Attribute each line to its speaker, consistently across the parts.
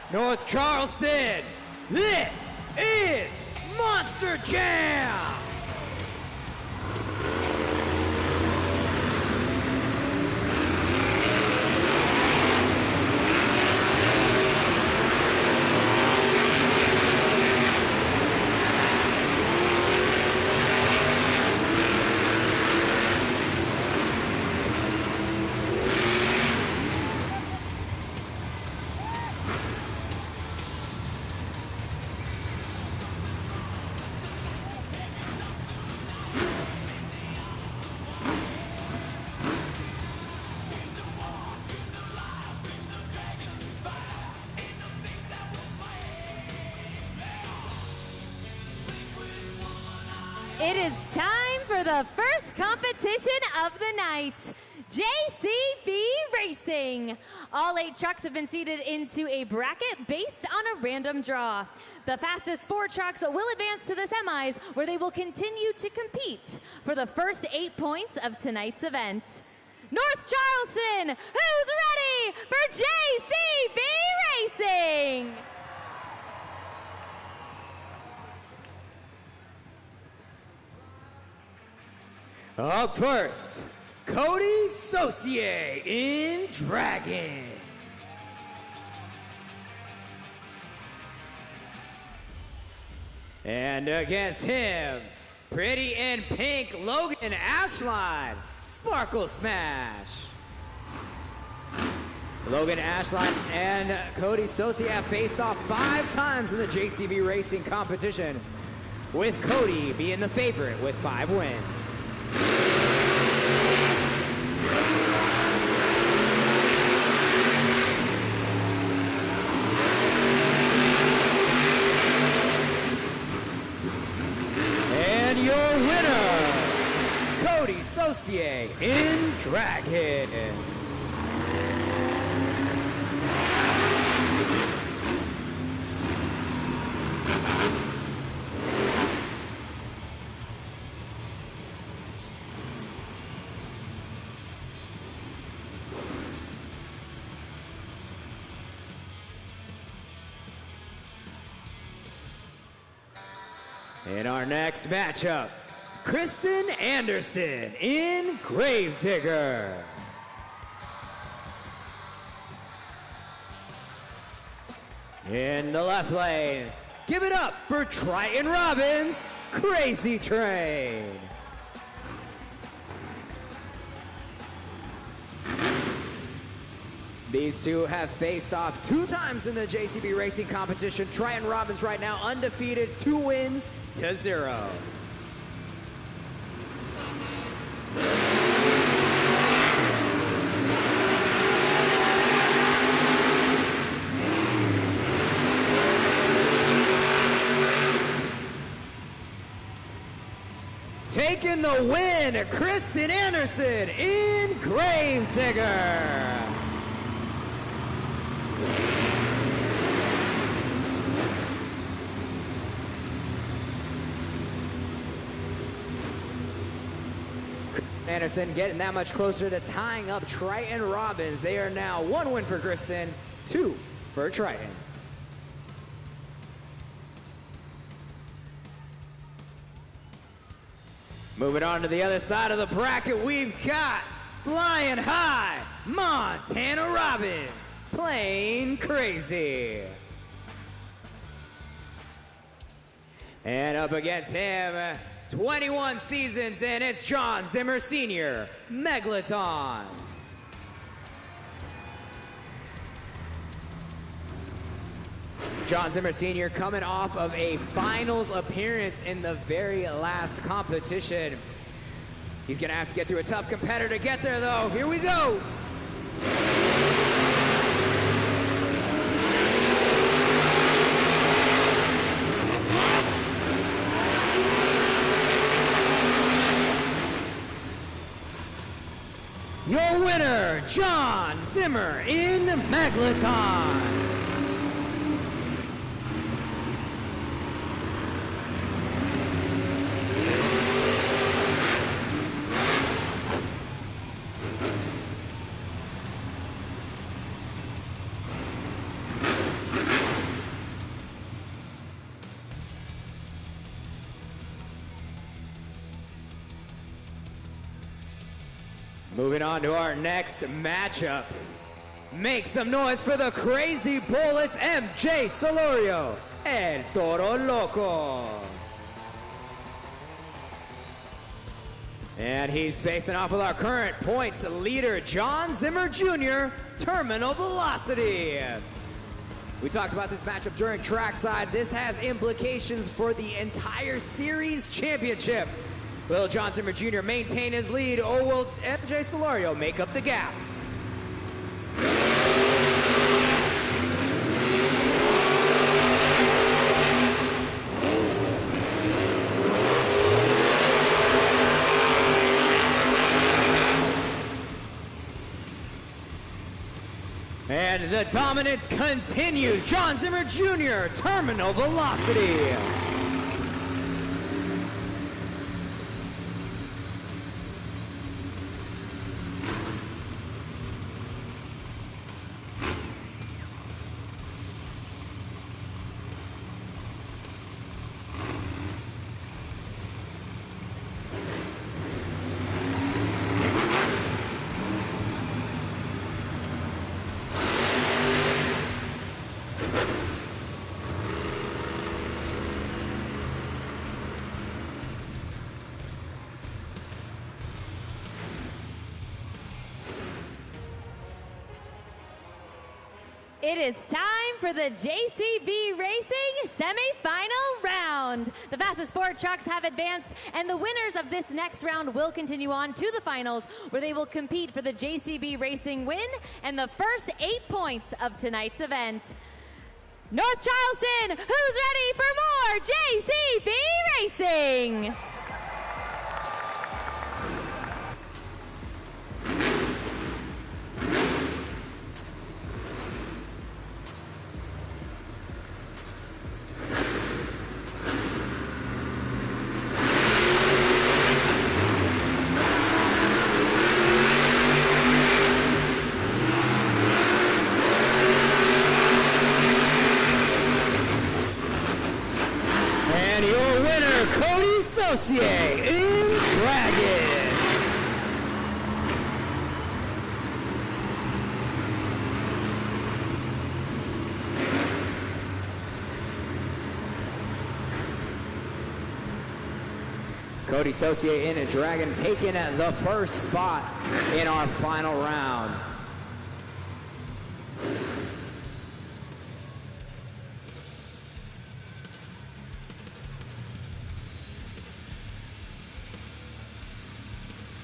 Speaker 1: North Charleston, this is Monster Jam!
Speaker 2: It is time for the first competition of the night, JCB Racing. All 8 trucks have been seated into a bracket based on a random draw. The fastest 4 trucks will advance to the semis, where they will continue to compete for the first 8 points of tonight's event. North Charleston, who's ready for JCB Racing?
Speaker 1: Up first, Cody Saucier in Dragon. And against him, pretty in pink Logan Ashline, Sparkle Smash. Logan Ashline and Cody Saucier have faced off 5 times in the JCB Racing competition, with Cody being the favorite with 5 wins. And your winner, Cody Saucier in Dragon. In our next matchup, Kristen Anderson in Gravedigger. In the left lane, give it up for Triton Robbins, Crazy Train. These two have faced off 2 times in the JCB Racing competition. Triton Robbins right now undefeated, 2 wins to 0. Taking the win, Kristen Anderson in Gravedigger. Anderson getting that much closer to tying up Triton Robbins. They are now 1 win for Kristen, 2 for Triton. Moving on to the other side of the bracket, we've got flying high, Montana Robbins, playing crazy. And up against him, 21 seasons in, it's John Zimmer Sr., Megalodon. John Zimmer Sr. coming off of a finals appearance in the very last competition. He's gonna have to get through a tough competitor to get there though. Here we go. Your winner, John Zimmer in Megalodon. Moving on to our next matchup. Make some noise for the Crazy Bullets, MJ Solorio and Toro Loco. And he's facing off with our current points leader, John Zimmer Jr., Terminal Velocity. We talked about this matchup during trackside. This has implications for the entire series championship. Will John Zimmer Jr. maintain his lead, or will MJ Solorio make up the gap? And the dominance continues. John Zimmer Jr., Terminal Velocity.
Speaker 2: It is time for the JCB Racing semifinal round. The fastest 4 trucks have advanced, and the winners of this next round will continue on to the finals, where they will compete for the JCB Racing win and the first 8 points of tonight's event. North Charleston, who's ready for more JCB Racing?
Speaker 1: In Dragon. Cody Saucier in a Dragon taking the first spot in our final round.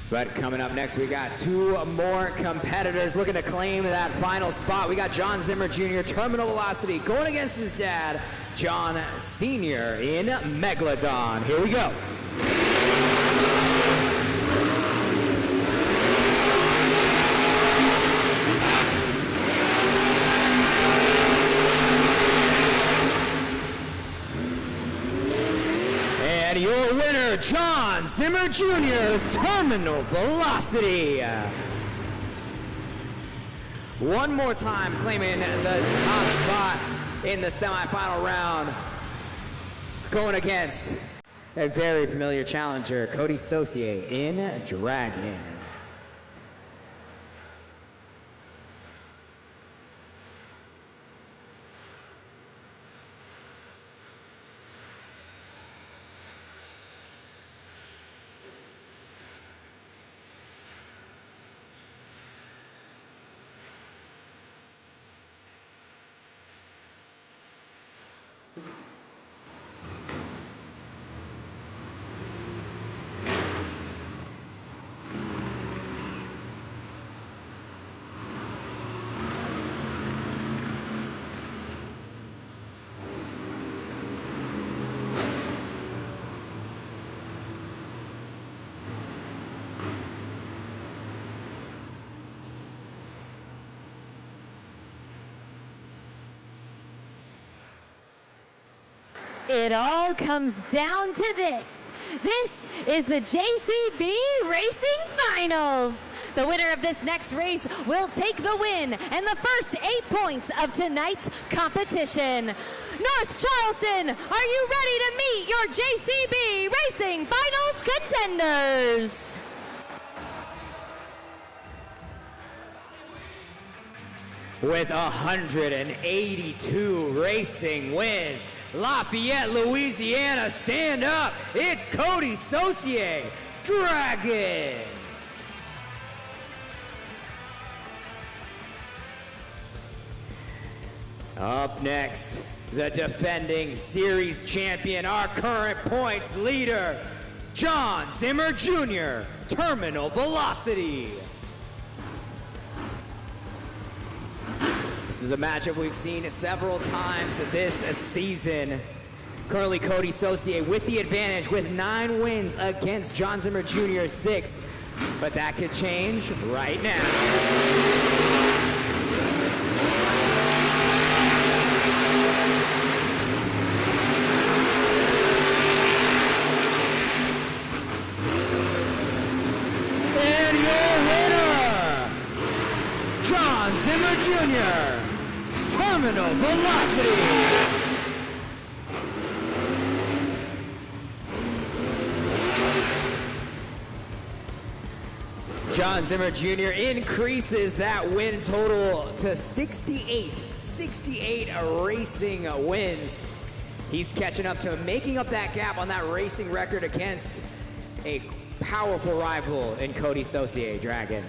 Speaker 1: But coming up next, we got 2 more competitors looking to claim that final spot. We got John Zimmer Jr., Terminal Velocity, going against his dad, John Sr. in Megalodon. Here we go. And your winner, John Zimmer Jr., Terminal Velocity. One more time claiming the top spot in the semifinal round, going against a very familiar challenger, Cody Saucier in Dragon.
Speaker 2: It all comes down to this. This is the JCB Racing Finals. The winner of this next race will take the win and the first 8 points of tonight's competition. North Charleston, are you ready to meet your JCB Racing Finals contenders?
Speaker 1: with 182 racing wins. Lafayette, Louisiana, stand up. It's Cody Saucier, Dragon. Up next, the defending series champion, our current points leader, John Zimmer Jr., Terminal Velocity. This is a matchup we've seen several times this season. Currently, Cody Saucier with the advantage with 9 wins against John Zimmer Jr. 6. But that could change right now. Zimmer Jr., Terminal Velocity. John Zimmer Jr. increases that win total to 68. 68 racing wins. He's catching up to making up that gap on that racing record against a powerful rival in Cody Saucier, Dragon.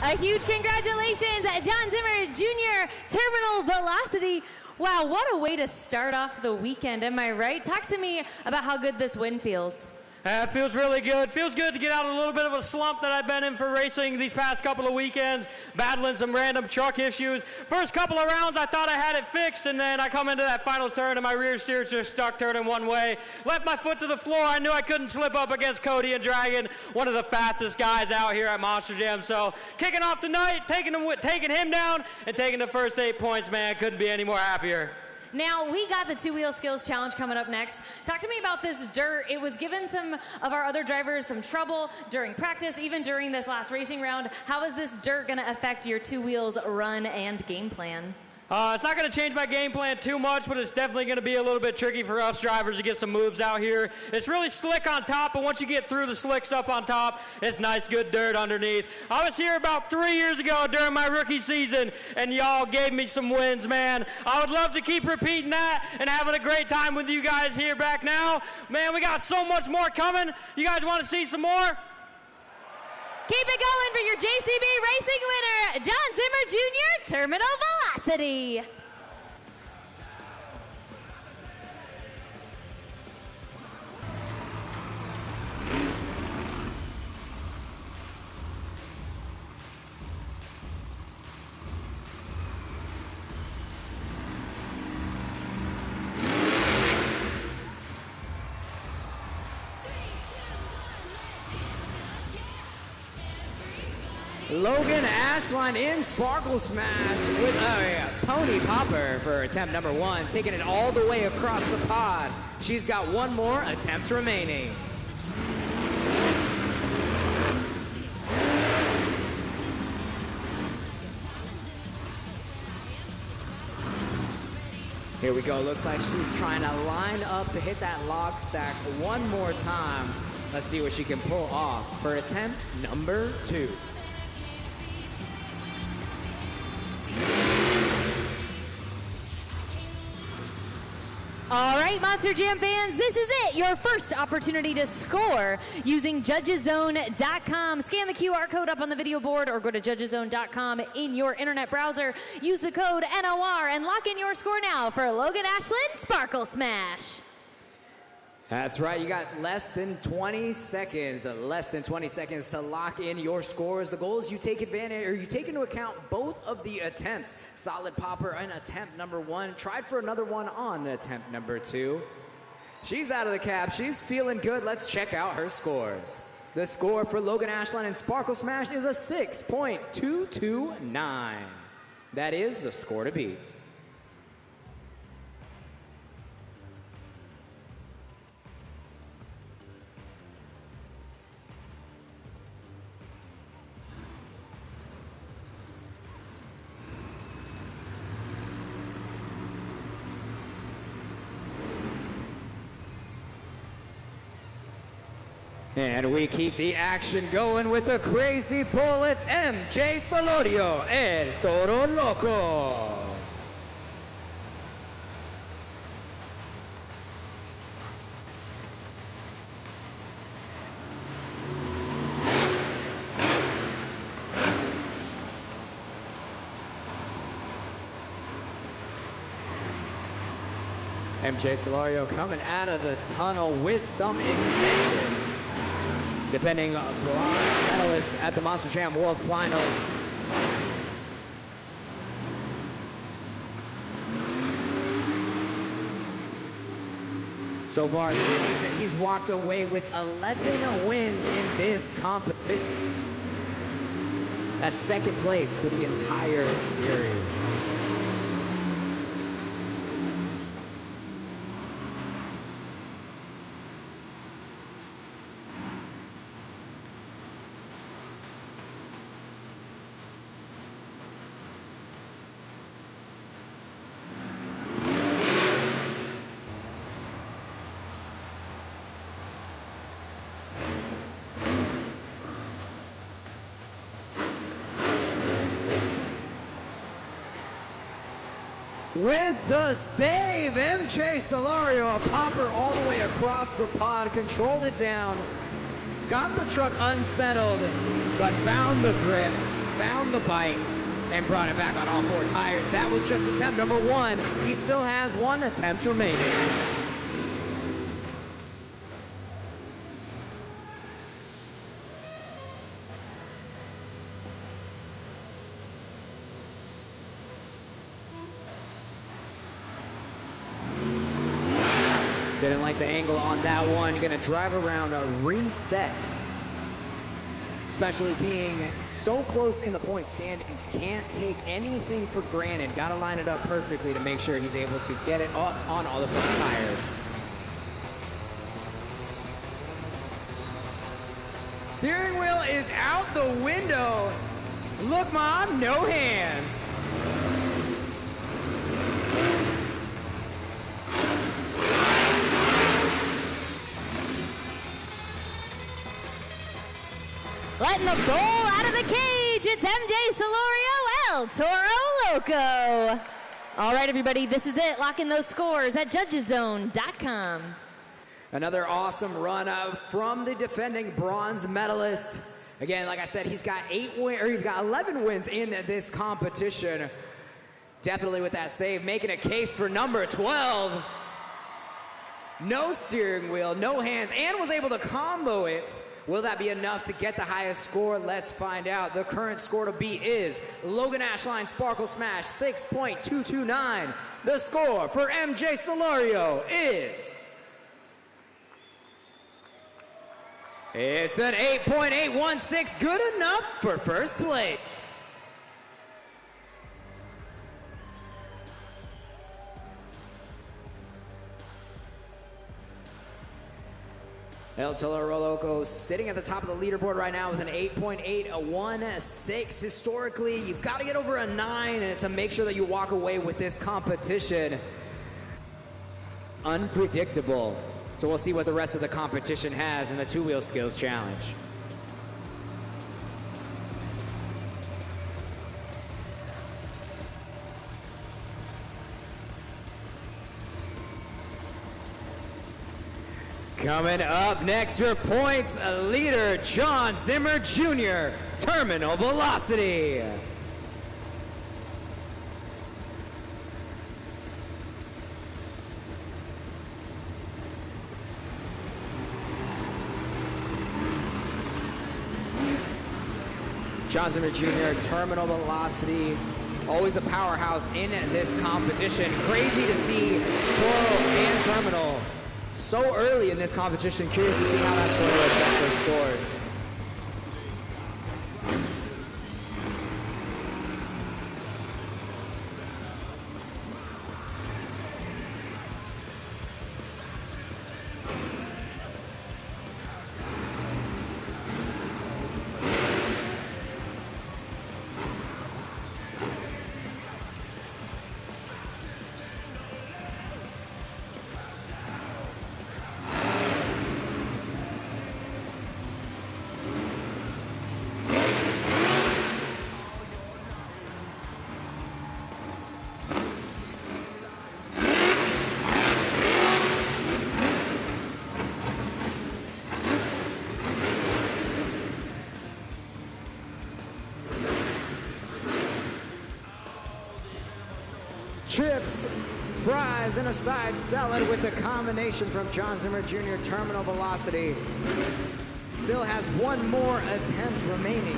Speaker 2: A huge congratulations, John Zimmer Jr., Terminal Velocity. Wow, what a way to start off the weekend, am I right? Talk to me about how good this win feels.
Speaker 3: It feels really good. Feels good to get out of a little bit of a slump that I've been in for racing these past couple of weekends, battling some random truck issues. First couple of rounds, I thought I had it fixed, and then I come into that final turn, and my rear steer's just stuck turning one way. Left my foot to the floor. I knew I couldn't slip up against Cody and Dragon, one of the fastest guys out here at Monster Jam. So kicking off the night, taking him down, and taking the first 8 points, man, couldn't be any more happier.
Speaker 2: Now, we got the two-wheel skills challenge coming up next. Talk to me about this dirt. It was giving some of our other drivers some trouble during practice, even during this last racing round. How is this dirt going to affect your two wheels run and game plan?
Speaker 3: It's not going to change my game plan too much, but it's definitely going to be a little bit tricky for us drivers to get some moves out here. It's really slick on top, but once you get through the slick stuff on top, it's nice, good dirt underneath. I was here about 3 years ago during my rookie season, and y'all gave me some wins, man. I would love to keep repeating that and having a great time with you guys here back now. Man, we got so much more coming. You guys want to see some more?
Speaker 2: Keep it going for your JCB Racing winner, John Zimmer Jr., Terminal Velocity.
Speaker 1: Logan Ashline in Sparkle Smash with a Pony Popper for attempt number 1, taking it all the way across the pod. She's got one more attempt remaining. Here we go. Looks like she's trying to line up to hit that log stack one more time. Let's see what she can pull off for attempt number 2.
Speaker 2: All right, Monster Jam fans, this is it. Your first opportunity to score using judgeszone.com. Scan the QR code up on the video board or go to judgeszone.com in your internet browser. Use the code NOR and lock in your score now for Logan Ashland Sparkle Smash.
Speaker 1: That's right, you got less than 20 seconds to lock in your scores. The goal is you take advantage, or you take into account both of the attempts. Solid popper on attempt number 1. Tried for another one on attempt number 2. She's out of the cab, she's feeling good. Let's check out her scores. The score for Logan Ashline and Sparkle Smash is a 6.229. That is the score to beat. And we keep the action going with the crazy bullets, MJ Solorio, El Toro Loco. MJ Solorio coming out of the tunnel with some intention. Defending bronze medalist at the Monster Jam World Finals. So far this season, he's walked away with 11 wins in this competition. That's second place for the entire series. With the save, MJ Solorio, a popper all the way across the pond, controlled it down, got the truck unsettled, but found the grip, found the bite, and brought it back on all four tires. That was just attempt number one. He still has one attempt remaining. Didn't like the angle on that one. You're gonna drive around a reset. Especially being so close in the point standings, can't take anything for granted. Gotta line it up perfectly to make sure he's able to get it up on all the front tires. Steering wheel is out the window. Look, Mom, no hands.
Speaker 2: Letting the bull out of the cage, it's MJ Solorio, El Toro Loco. All right, everybody, this is it. Lock in those scores at judgeszone.com.
Speaker 1: Another awesome run from the defending bronze medalist. Again, like I said, he's got 11 wins in this competition. Definitely with that save, making a case for number 12. No steering wheel, no hands, and was able to combo it. Will that be enough to get the highest score? Let's find out. The current score to beat is Logan Ashline Sparkle Smash 6.229. The score for MJ Solorio is... it's an 8.816, good enough for first place. El Toro Loco sitting at the top of the leaderboard right now with an 8.816. Historically, you've got to get over a 9 and to make sure that you walk away with this competition. Unpredictable. So we'll see what the rest of the competition has in the two-wheel skills challenge. Coming up next, your points leader, John Zimmer Jr., Terminal Velocity. John Zimmer Jr., Terminal Velocity, always a powerhouse in this competition. Crazy to see Toro and Terminal so early in this competition. Curious to see how that's going to affect their scores. chips, fries, and a side salad with the combination from John Zimmer Jr. Terminal Velocity. Still has one more attempt remaining.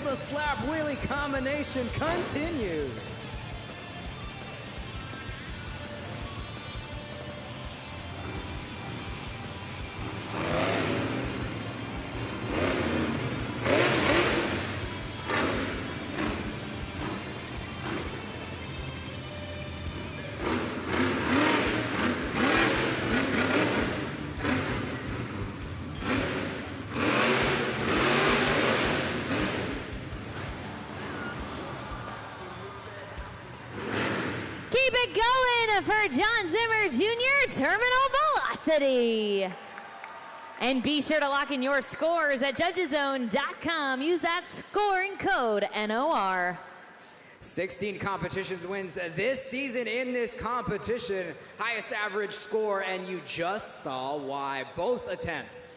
Speaker 1: The slap wheelie combination continues.
Speaker 2: For John Zimmer Jr. Terminal Velocity. And be sure to lock in your scores at judgeszone.com. Use that scoring code NOR.
Speaker 1: 16 competitions wins this season in this competition. Highest average score, and you just saw why. Both attempts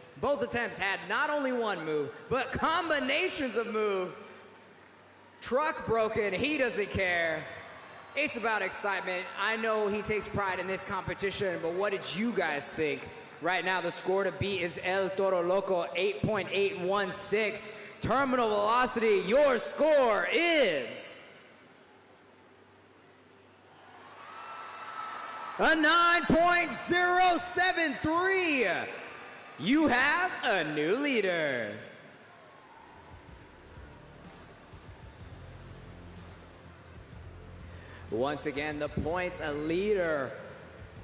Speaker 1: had not only one move, but combinations of move. Truck broken, he doesn't care. It's about excitement. I know he takes pride in this competition, but what did you guys think? Right now, the score to beat is El Toro Loco, 8.816. Terminal Velocity, your score is a 9.073. You have a new leader. Once again, the points a leader.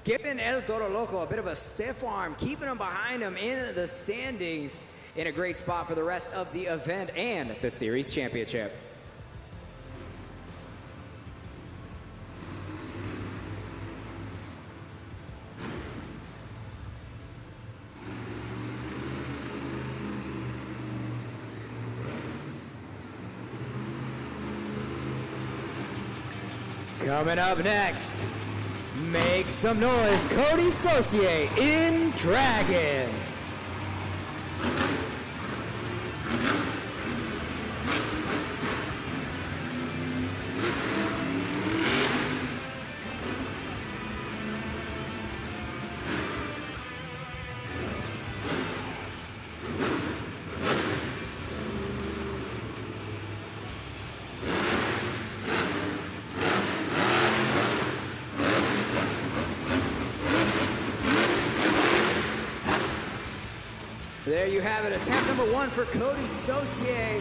Speaker 1: Giving El Toro Loco a bit of a stiff arm, keeping him behind him in the standings in a great spot for the rest of the event and the series championship. Coming up next, make some noise, Cody Saucier in Dragon. There you have it, attempt number one for Cody Saucier.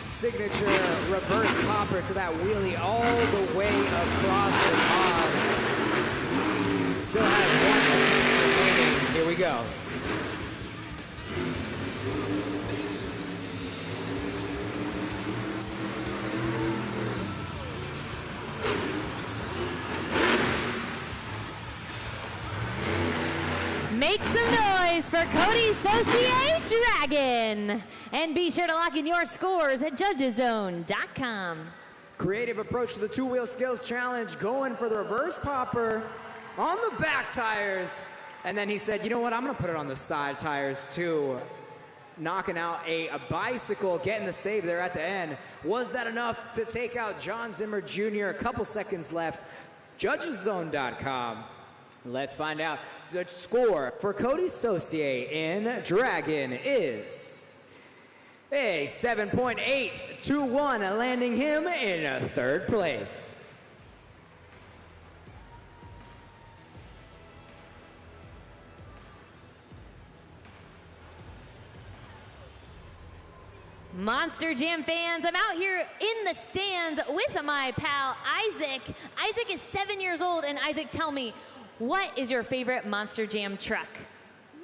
Speaker 1: Signature reverse hopper to that wheelie all the way across the pond. Still has one attempt remaining. Here we go.
Speaker 2: Make some noise for Cody Saucier Dragon. And be sure to lock in your scores at judgeszone.com.
Speaker 1: Creative approach to the two-wheel skills challenge, going for the reverse popper on the back tires. And then he said, you know what, I'm gonna put it on the side tires too. Knocking out a bicycle, getting the save there at the end. Was that enough to take out John Zimmer Jr.? A couple seconds left. Judgeszone.com. Let's find out. The score for Cody Saucier in Dragon is a 7.821, landing him in third place.
Speaker 2: Monster Jam fans, I'm out here in the stands with my pal Isaac. Isaac is 7 years old, and Isaac, tell me, what is your favorite Monster Jam truck?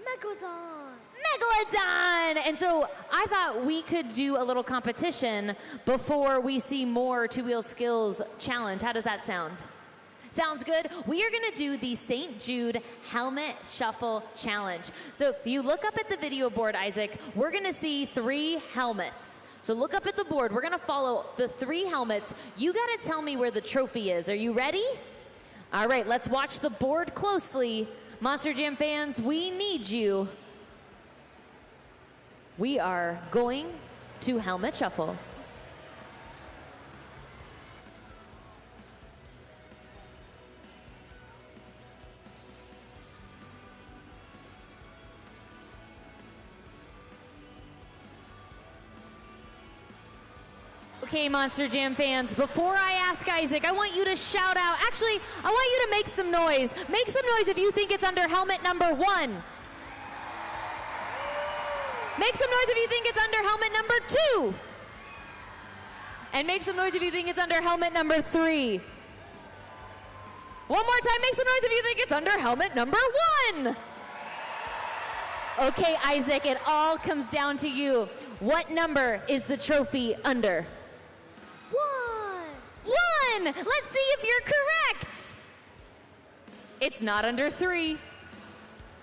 Speaker 4: Megalodon.
Speaker 2: Megalodon! And so I thought we could do a little competition before we see more two-wheel skills challenge. How does that sound? Sounds good? We are gonna do the St. Jude Helmet Shuffle Challenge. So if you look up at the video board, Isaac, we're gonna see 3 helmets. So look up at the board. We're gonna follow the 3 helmets. You gotta tell me where the trophy is. Are you ready? All right, let's watch the board closely. Monster Jam fans, we need you. We are going to Helmet Shuffle. Okay, Monster Jam fans, before I ask Isaac, I want you to shout out. Actually, I want you to make some noise. Make some noise if you think it's under helmet number 1. Make some noise if you think it's under helmet number 2. And make some noise if you think it's under helmet number 3. One more time, make some noise if you think it's under helmet number 1. Okay, Isaac, it all comes down to you. What number is the trophy under? 1. Let's see if you're correct. It's not under 3.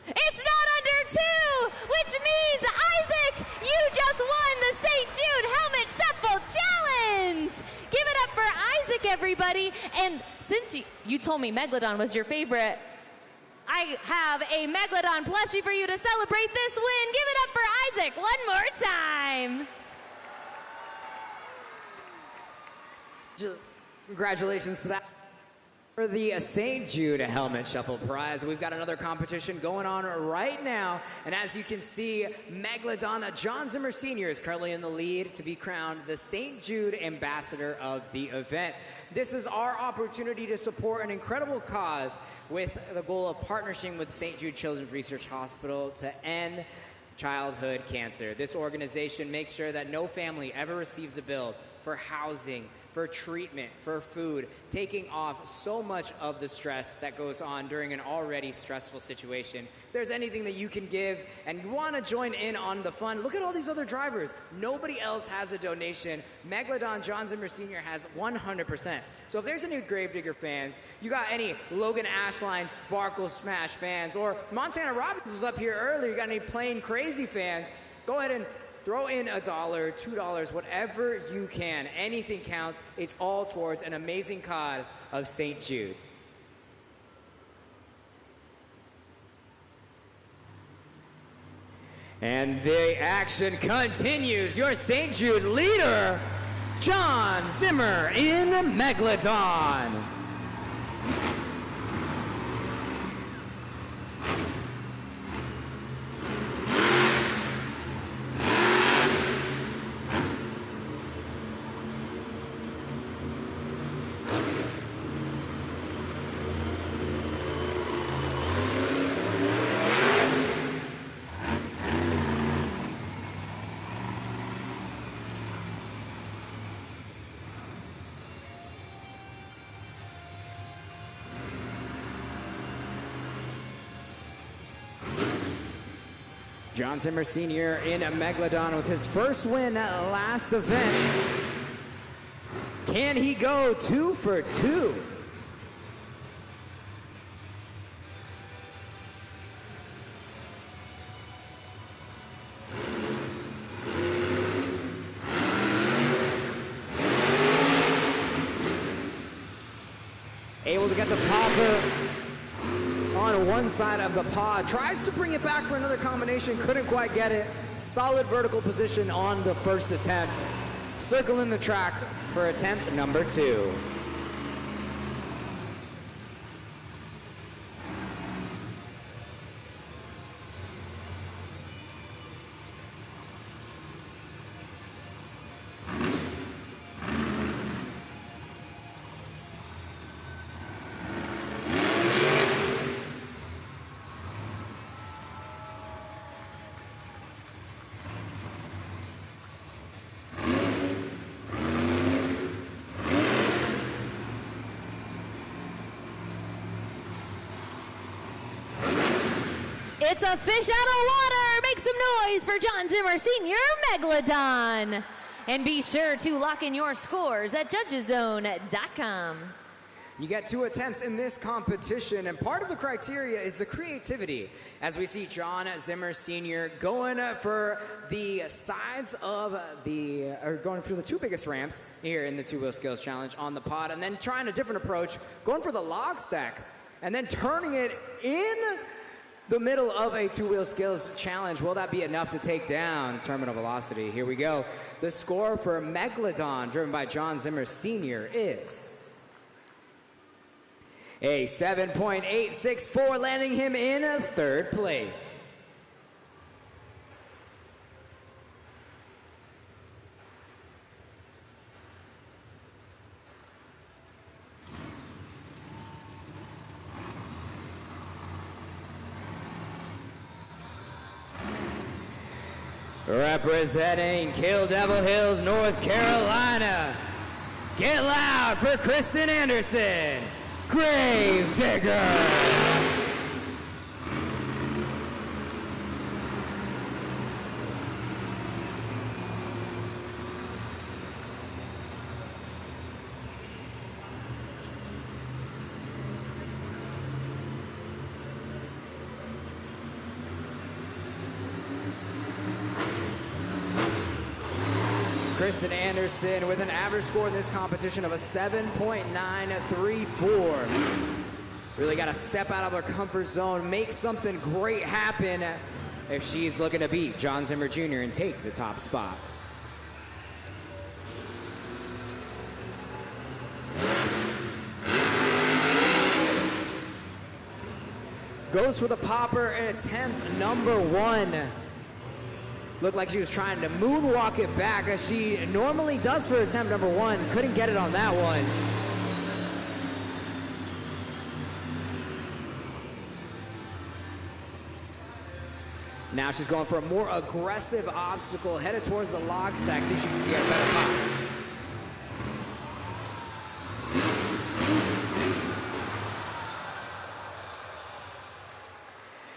Speaker 2: It's not under 2, which means, Isaac, you just won the St. Jude Helmet Shuffle Challenge. Give it up for Isaac, everybody. And since you told me Megalodon was your favorite, I have a Megalodon plushie for you to celebrate this win. Give it up for Isaac one more time.
Speaker 1: Congratulations to that. For the St. Jude Helmet Shuffle Prize, we've got another competition going on right now. And as you can see, Megalodon John Zimmer Sr. is currently in the lead to be crowned the St. Jude Ambassador of the event. This is our opportunity to support an incredible cause with the goal of partnering with St. Jude Children's Research Hospital to end childhood cancer. This organization makes sure that no family ever receives a bill for housing, for treatment, for food, taking off so much of the stress that goes on during an already stressful situation. If there's anything that you can give and you want to join in on the fun, look at all these other drivers. Nobody else has a donation. Megalodon John Zimmer Sr. has 100%. So if there's any Gravedigger fans, you got any Logan Ashline Sparkle Smash fans, or Montana Robbins was up here earlier, you got any Plain Crazy fans, go ahead and throw in $1, $2, whatever you can. Anything counts. It's all towards an amazing cause of St. Jude. And the action continues. Your St. Jude leader, John Zimmer in Megalodon. John Zimmer Sr. in Megalodon with his first win at last event. Can he go 2 for 2? Able to get the popper on one side of the pod, tries to bring it back for another combination, couldn't quite get it. Solid vertical position on the first attempt. Circling the track for attempt number 2.
Speaker 2: a fish out of water. Make some noise for John Zimmer Sr. Megalodon. And be sure to lock in your scores at judgeszone.com.
Speaker 1: You get 2 attempts in this competition, and part of the criteria is the creativity. As we see John Zimmer Sr. going for the sides of going for the 2 biggest ramps here in the 2-wheel skills challenge on the pod, and then trying a different approach, going for the log stack, and then turning it in the middle of a 2-wheel skills challenge. Will that be enough to take down terminal velocity? Here we go. The score for Megalodon, driven by John Zimmer Sr., is a 7.864, landing him in 3rd place. Representing Kill Devil Hills, North Carolina, get loud for Kristen Anderson, Grave Digger. Kristen Anderson with an average score in this competition of a 7.934. Really got to step out of her comfort zone, make something great happen if she's looking to beat John Zimmer Jr. and take the top spot. Goes for the popper in attempt number 1. Looked like she was trying to moonwalk it back, as she normally does for attempt number 1. Couldn't get it on that one. Now she's going for a more aggressive obstacle, headed towards the log stack, see if she can get a better pop.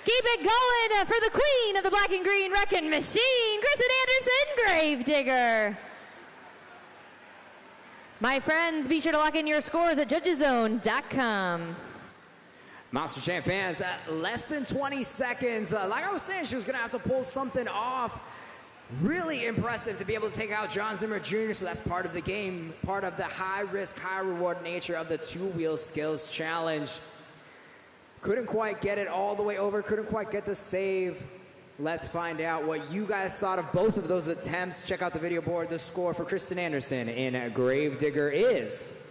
Speaker 2: Keep it going for the queen of the black and green wrecking machine, Kristen Anderson, Grave Digger. My friends, be sure to lock in your scores at judgeszone.com.
Speaker 1: Monster Jam fans, less than 20 seconds. Like I was saying, she was going to have to pull something off. Really impressive to be able to take out John Zimmer Jr., so that's part of the game, part of the high-risk, high-reward nature of the 2-wheel skills challenge. Couldn't quite get it all the way over, couldn't quite get the save. Let's find out what you guys thought of both of those attempts. Check out the video board. The score for Kristen Anderson in Grave Digger is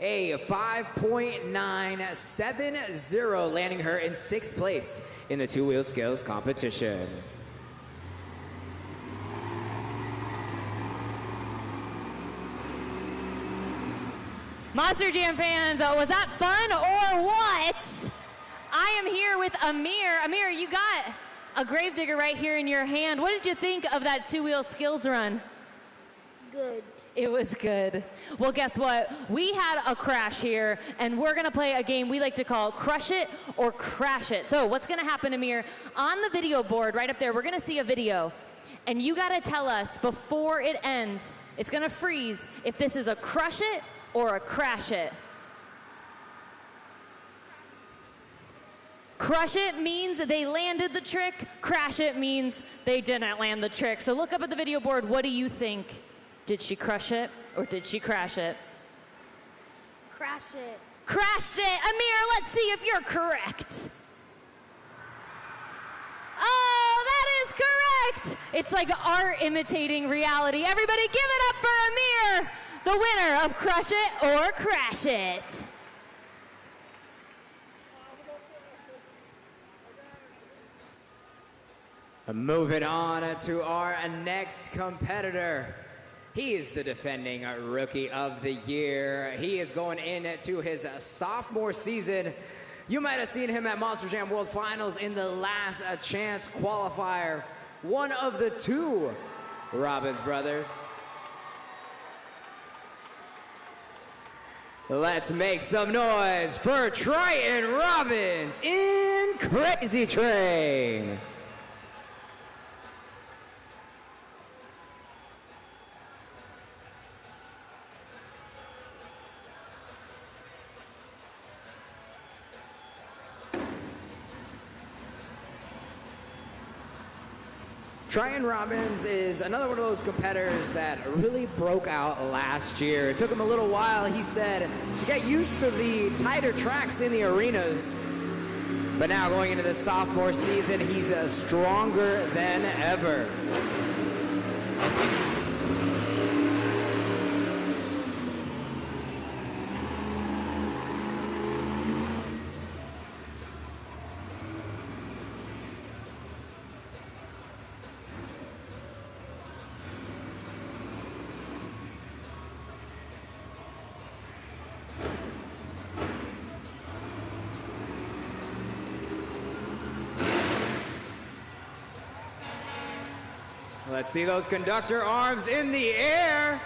Speaker 1: a 5.970, landing her in 6th place in the 2-wheel skills competition.
Speaker 2: Monster Jam fans, was that fun or what? I am here with Amir. Amir, you got a Grave Digger right here in your hand. What did you think of that 2-wheel skills run?
Speaker 4: Good.
Speaker 2: It was good. Well, guess what? We had a crash here, and we're going to play a game we like to call Crush It or Crash It. So what's going to happen, Amir? On the video board right up there, we're going to see a video, and you got to tell us before it ends, it's going to freeze, if this is a crush it or a crash it. Crush it means they landed the trick. Crash it means they didn't land the trick. So look up at the video board. What do you think? Did she crush it or did she crash it?
Speaker 4: Crash it.
Speaker 2: Crashed it. Amir, let's see if you're correct. Oh, that is correct. It's like art imitating reality. Everybody give it up for Amir, the winner of Crush It or Crash It.
Speaker 1: Moving on to our next competitor. He is the defending Rookie of the Year. He is going into his sophomore season. You might have seen him at Monster Jam World Finals in the Last Chance qualifier. One of the 2 Robbins brothers. Let's make some noise for Triton Robbins in Crazy Train. Triton Robbins is another one of those competitors that really broke out last year. It took him a little while, he said, to get used to the tighter tracks in the arenas. But now going into the sophomore season, he's stronger than ever. Let's see those conductor arms in the air.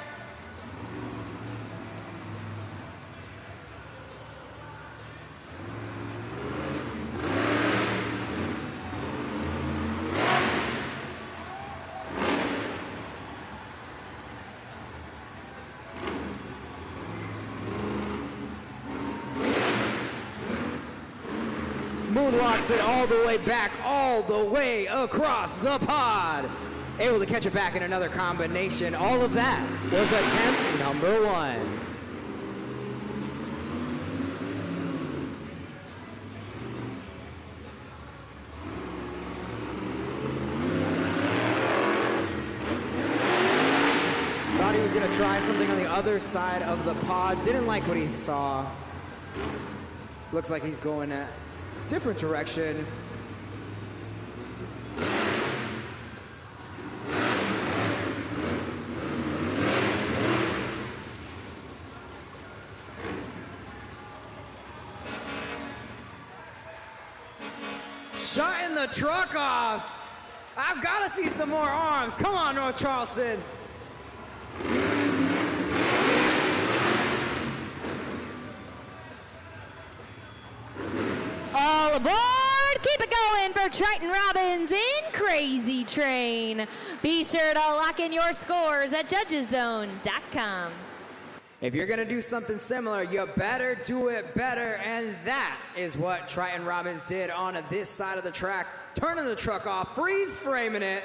Speaker 1: Moonwalks it all the way back, all the way across the pod. Able to catch it back in another combination. All of that was attempt number 1. Thought he was going to try something on the other side of the pod. Didn't like what he saw. Looks like he's going a different direction. Shutting the truck off. I've got to see some more arms. Come on, North Charleston.
Speaker 2: All aboard! Keep it going for Triton Robbins in Crazy Train. Be sure to lock in your scores at judgeszone.com.
Speaker 1: If you're going to do something similar, you better do it better, and that is what Triton Robbins did on this side of the track. Turning the truck off, freeze framing it,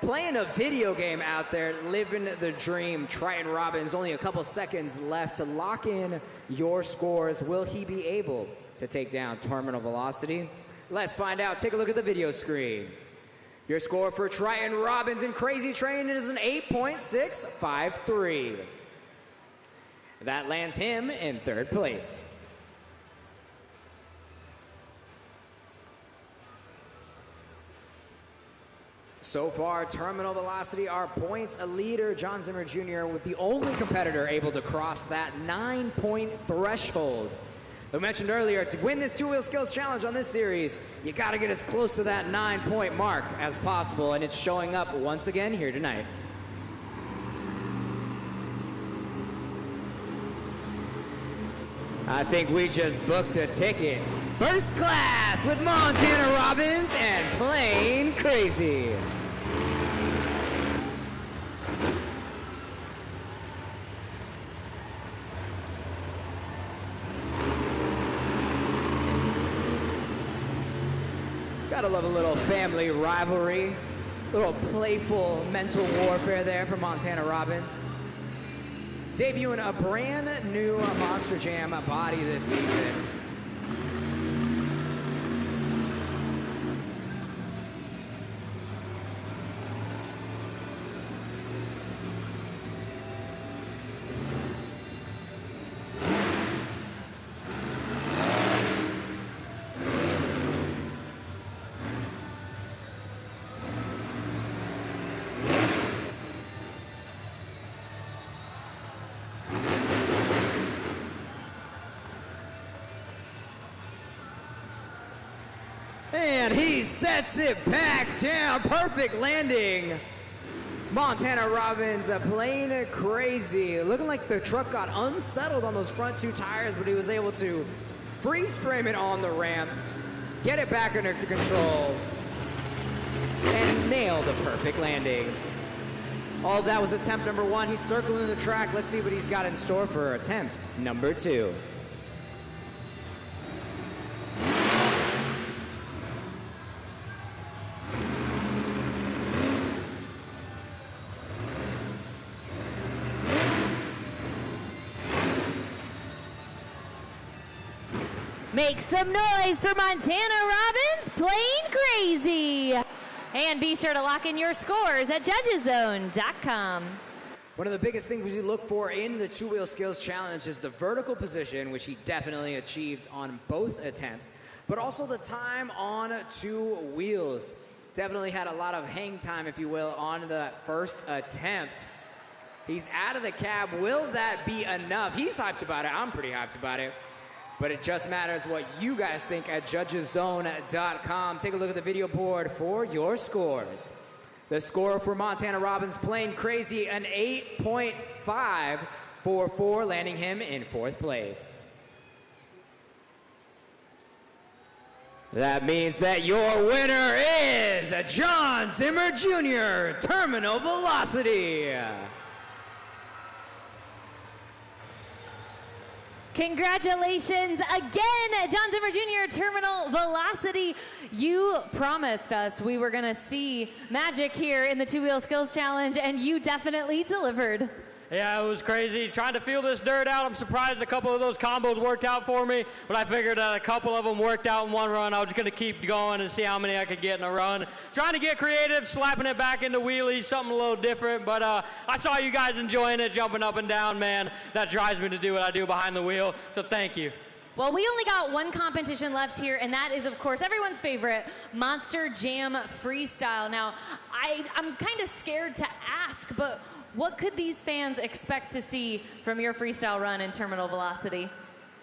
Speaker 1: playing a video game out there, living the dream. Triton Robbins, only a couple seconds left to lock in your scores. Will he be able to take down Terminal Velocity? Let's find out. Take a look at the video screen. Your score for Triton Robbins in Crazy Train is an 8.653. That lands him in 3rd place. So far, Terminal Velocity, our points leader, John Zimmer Jr., with the only competitor able to cross that 9-point threshold. I mentioned earlier, to win this two-wheel skills challenge on this series, you got to get as close to that 9-point mark as possible, and it's showing up once again here tonight. I think we just booked a ticket. First class with Montana Robbins and Plain Crazy. Gotta love a little family rivalry, a little playful mental warfare there for Montana Robbins. Debuting a brand new Monster Jam body this season. And he sets it back down. Perfect landing. Montana Robbins playing crazy. Looking like the truck got unsettled on those front two tires, but he was able to freeze frame it on the ramp, get it back under control, and nail the perfect landing. All of that was attempt number one. He's circling the track. Let's see what he's got in store for attempt number two.
Speaker 2: Make some noise for Montana Robbins playing crazy. And be sure to lock in your scores at judgeszone.com.
Speaker 1: One of the biggest things we look for in the two-wheel skills challenge is the vertical position, which he definitely achieved on both attempts, but also the time on two wheels. Definitely had a lot of hang time, if you will, on the first attempt. He's out of the cab. Will that be enough? He's hyped about it. I'm pretty hyped about it. But it just matters what you guys think at judgeszone.com. Take a look at the video board for your scores. The score for Montana Robbins playing crazy, an 8.544, landing him in fourth place. That means that your winner is John Zimmer Jr., Terminal Velocity.
Speaker 2: Congratulations again, John Zimmer Jr., Terminal Velocity. You promised us we were going to see magic here in the two-wheel skills challenge, and you definitely delivered.
Speaker 3: Yeah, it was crazy. Trying to feel this dirt out. I'm surprised a couple of those combos worked out for me, but I figured that a couple of them worked out in one run. I was going to keep going and see how many I could get in a run. Trying to get creative, slapping it back into wheelies, something a little different, but I saw you guys enjoying it, jumping up and down, man. That drives me to do what I do behind the wheel, so thank you.
Speaker 2: Well, we only got one competition left here, and that is, of course, everyone's favorite, Monster Jam Freestyle. Now, I'm kind of scared to ask, but what could these fans expect to see from your freestyle run in Terminal Velocity?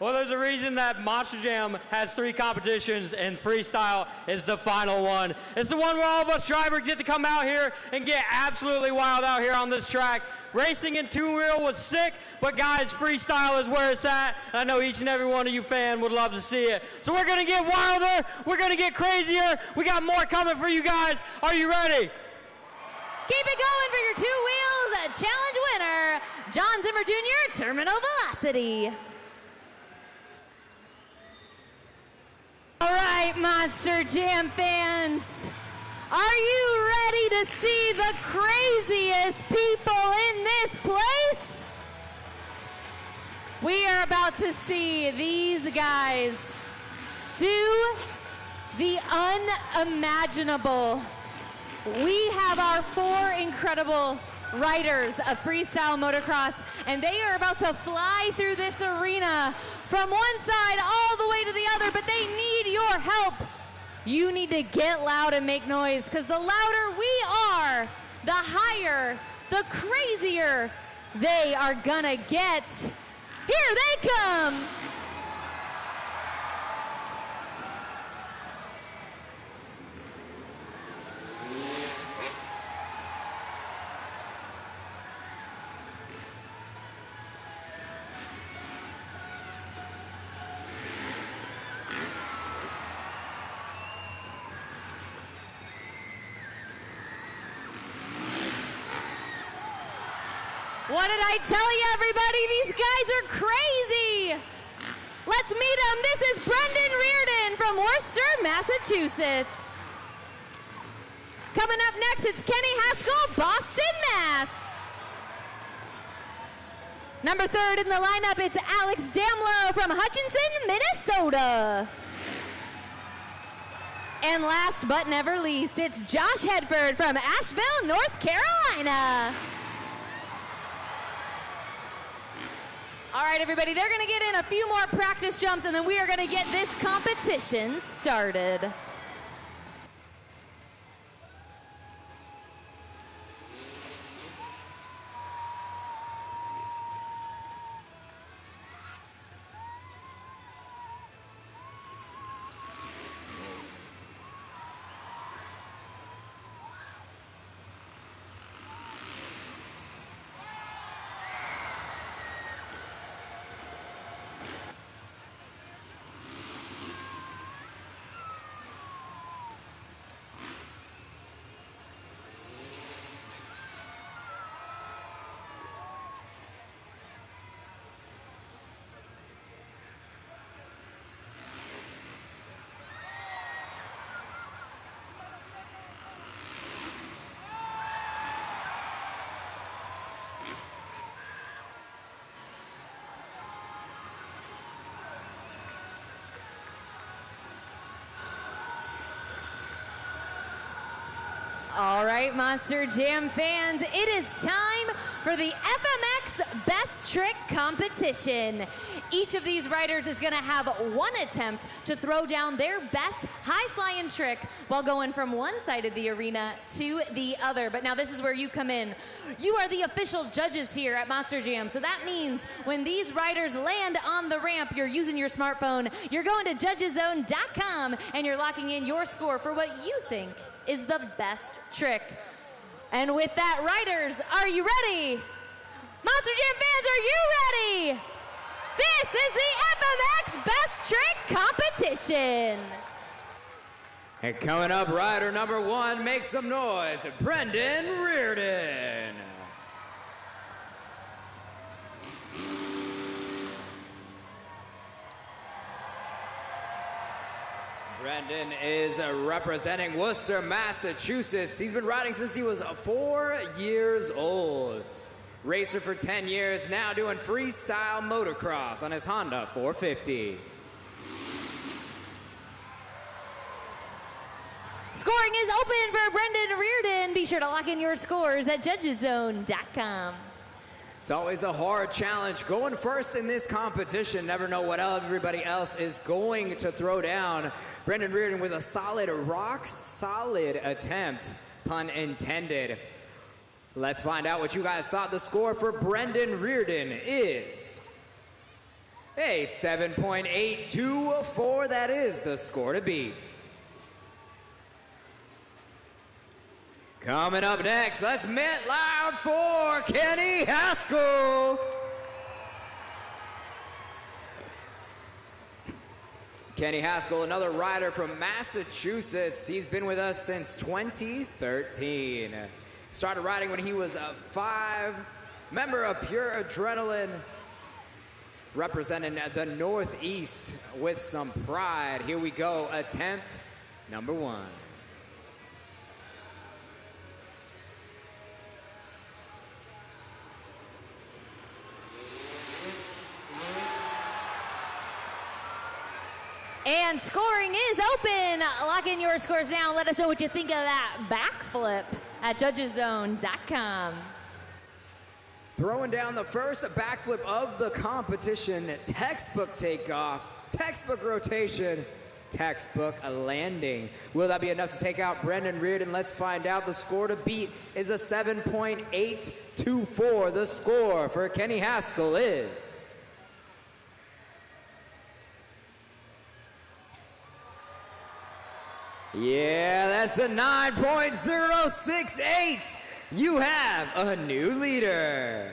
Speaker 3: Well, there's a reason that Monster Jam has 3 competitions and freestyle is the final one. It's the one where all of us drivers get to come out here and get absolutely wild out here on this track. Racing in two-wheel was sick, but guys, freestyle is where it's at. And I know each and every one of you fans would love to see it. So we're gonna get wilder, we're gonna get crazier. We got more coming for you guys. Are you ready?
Speaker 2: Keep it going for your two wheels, a challenge winner, John Zimmer Jr., Terminal Velocity. All right, Monster Jam fans, are you ready to see the craziest people in this place? We are about to see these guys do the unimaginable. We have our 4 incredible riders of freestyle motocross, and they are about to fly through this arena from one side all the way to the other, but they need your help. You need to get loud and make noise, because the louder we are, the higher, the crazier they are gonna get. Here they come. What did I tell you, everybody? These guys are crazy. Let's meet them. This is Brendan Reardon from Worcester, Massachusetts. Coming up next, it's Kenny Haskell, Boston, Mass. Number 3 in the lineup, it's Alex Damlow from Hutchinson, Minnesota. And last but never least, it's Josh Hedford from Asheville, North Carolina. All right, everybody, they're gonna get in a few more practice jumps, and then we are gonna get this competition started. right, Monster Jam fans, it is time for the FMX Best Trick Competition. Each of these riders is gonna have one attempt to throw down their best high-flying trick while going from one side of the arena to the other. But now this is where you come in. You are the official judges here at Monster Jam, so that means when these riders land on the ramp, you're using your smartphone, you're going to judgeszone.com, and you're locking in your score for what you think is the best trick. And with that, riders, are you ready? Monster Jam fans, are you ready? This is the FMX Best Trick Competition.
Speaker 1: And coming up, rider number one, make some noise, Brendan Reardon. Brendan is representing Worcester, Massachusetts. He's been riding since he was 4 years old. Racer for 10 years, now doing freestyle motocross on his Honda 450.
Speaker 2: Scoring is open for Brendan Reardon. Be sure to lock in your scores at judgeszone.com.
Speaker 1: It's always a hard challenge. Going first in this competition, never know what everybody else is going to throw down. Brendan Reardon with a solid, rock-solid attempt, pun intended. Let's find out what you guys thought the score for Brendan Reardon is. A 7.824, that is the score to beat. Coming up next, let's met loud for Kenny Haskell. Kenny Haskell, another rider from Massachusetts. He's been with us since 2013. Started riding when he was 5, member of Pure Adrenaline, representing the Northeast with some pride. Here we go, attempt number one.
Speaker 2: And scoring is open. Lock in your scores now. Let us know what you think of that backflip at judgeszone.com.
Speaker 1: Throwing down the first backflip of the competition. Textbook takeoff, textbook rotation, textbook landing. Will that be enough to take out Brendan Reardon? Let's find out. The score to beat is a 7.824. The score for Kenny Haskell is... yeah, that's a 9.068. You have a new leader.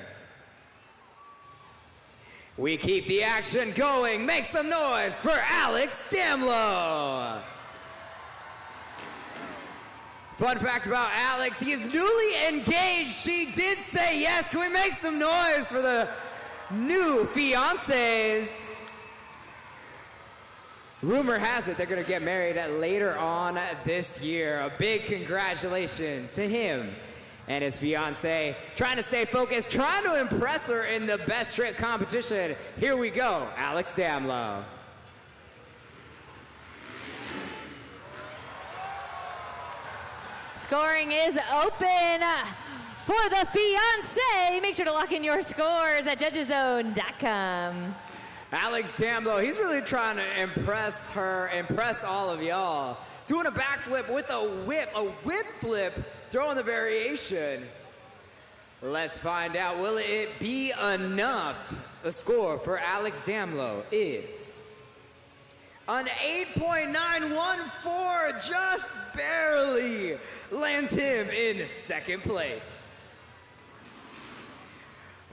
Speaker 1: We keep the action going. Make some noise for Alex Damlow. Fun fact about Alex, he is newly engaged. She did say yes. Can we make some noise for the new fiancés? Rumor has it they're gonna get married later on this year. A big congratulations to him and his fiancée. Trying to stay focused, trying to impress her in the best trick competition. Here we go, Alex Damlow.
Speaker 2: Scoring is open for the fiancé. Make sure to lock in your scores at judgeszone.com.
Speaker 1: Alex Damlow, he's really trying to impress her, impress all of y'all. Doing a backflip with a whip flip, throwing the variation. Let's find out, will it be enough? The score for Alex Damlow is an 8.914, just barely lands him in second place.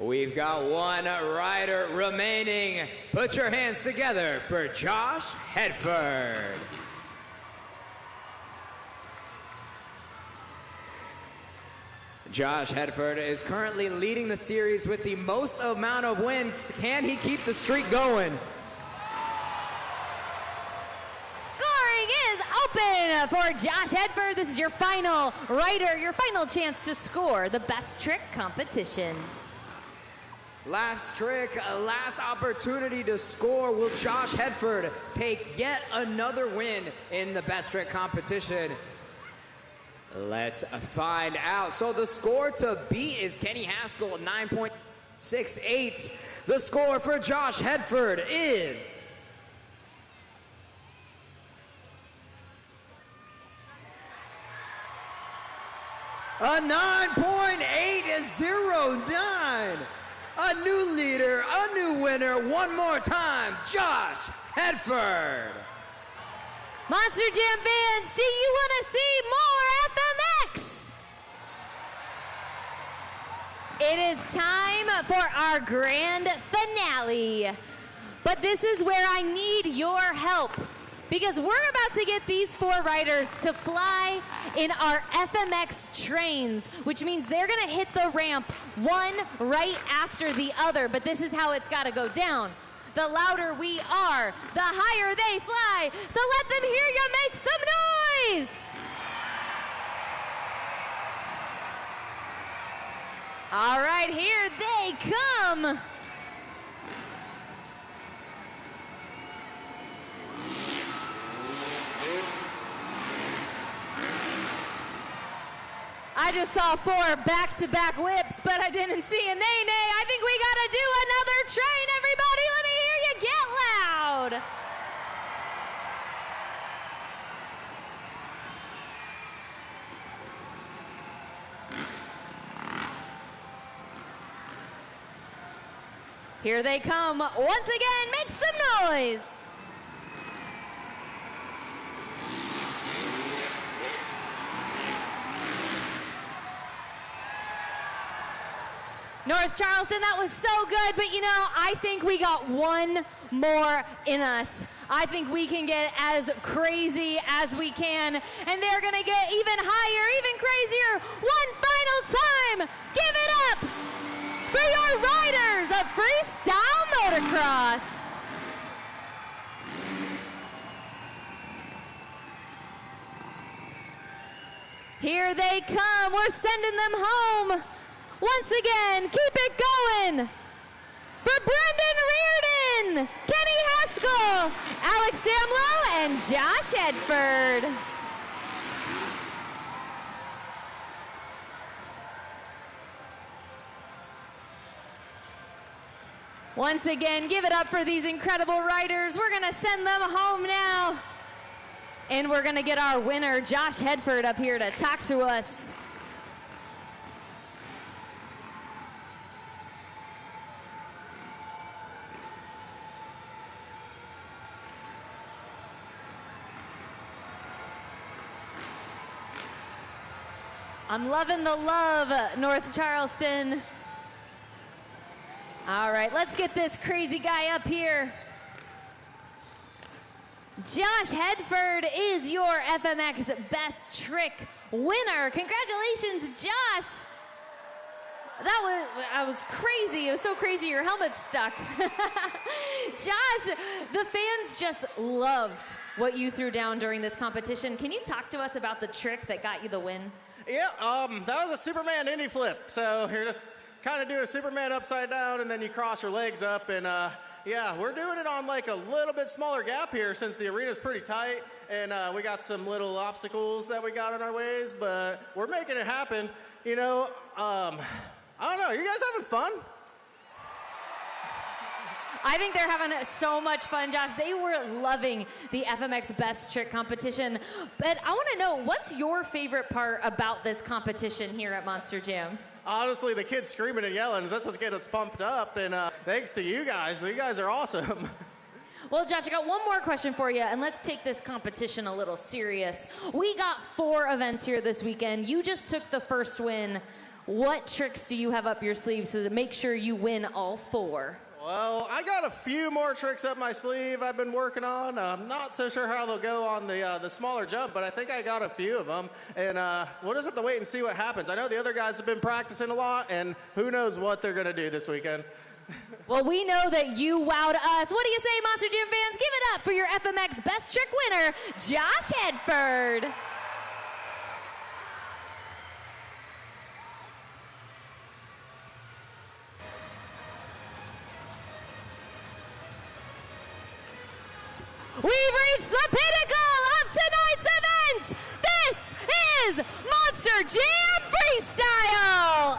Speaker 1: We've got one rider remaining. Put your hands together for Josh Hedford. Josh Hedford is currently leading the series with the most amount of wins. Can he keep the streak going?
Speaker 2: Scoring is open for Josh Hedford. This is your final rider, your final chance to score the best trick competition.
Speaker 1: Last trick, last opportunity to score. Will Josh Hedford take yet another win in the best trick competition? Let's find out. So the score to beat is Kenny Haskell at 9.68. The score for Josh Hedford is a 9.809. A new leader, a new winner, one more time, Josh Hedford.
Speaker 2: Monster Jam fans, do you want to see more FMX? It is time for our grand finale. But this is where I need your help, because we're about to get these 4 riders to fly in our FMX trains, which means they're gonna hit the ramp one right after the other, but this is how it's gotta go down. The louder we are, the higher they fly. So let them hear you make some noise. All right, here they come. I just saw 4 back-to-back whips, but I didn't see a nay-nay. I think we gotta do another train, everybody. Let me hear you get loud. Here they come. Once again, make some noise. North Charleston, that was so good, but you know, I think we got one more in us. I think we can get as crazy as we can, and they're gonna get even higher, even crazier. One final time, give it up for your riders of Freestyle Motocross. Here they come, we're sending them home. Once again, keep it going. For Brendan Reardon, Kenny Haskell, Alex Damlow, and Josh Hedford. Once again, give it up for these incredible riders. We're gonna send them home now. And we're gonna get our winner, Josh Hedford, up here to talk to us. I'm loving the love, North Charleston. All right, let's get this crazy guy up here. Josh Hedford is your FMX Best Trick winner. Congratulations, Josh. That was crazy. It was so crazy your helmet's stuck. Josh, the fans just loved what you threw down during this competition. Can you talk to us about the trick that got you the win?
Speaker 5: Yeah, that was a Superman indie flip. So you're just kind of doing a Superman upside down, and then you cross your legs up. And yeah, we're doing it on like a little bit smaller gap here since the arena's pretty tight. And we got some little obstacles that we got in our ways, but we're making it happen. You know, I don't know, you guys having fun?
Speaker 2: I think they're having so much fun, Josh. They were loving the FMX Best Trick competition. But I want to know, what's your favorite part about this competition here at Monster Jam?
Speaker 5: Honestly, the kids screaming and yelling, that's what's getting us pumped up. And thanks to you guys. You guys are awesome.
Speaker 2: Well, Josh, I got one more question for you, and let's take this competition a little serious. We got 4 events here this weekend. You just took the first win. What tricks do you have up your sleeve so to make sure you win all 4?
Speaker 5: Well, I got a few more tricks up my sleeve I've been working on. I'm not so sure how they'll go on the smaller jump, but I think I got a few of them. And we'll just have to wait and see what happens. I know the other guys have been practicing a lot, and who knows what they're going to do this weekend.
Speaker 2: Well, we know that you wowed us. What do you say, Monster Jam fans? Give it up for your FMX Best Trick winner, Josh Hedford. We've reached the pinnacle of tonight's event. This is is Monster Jam Freestyle.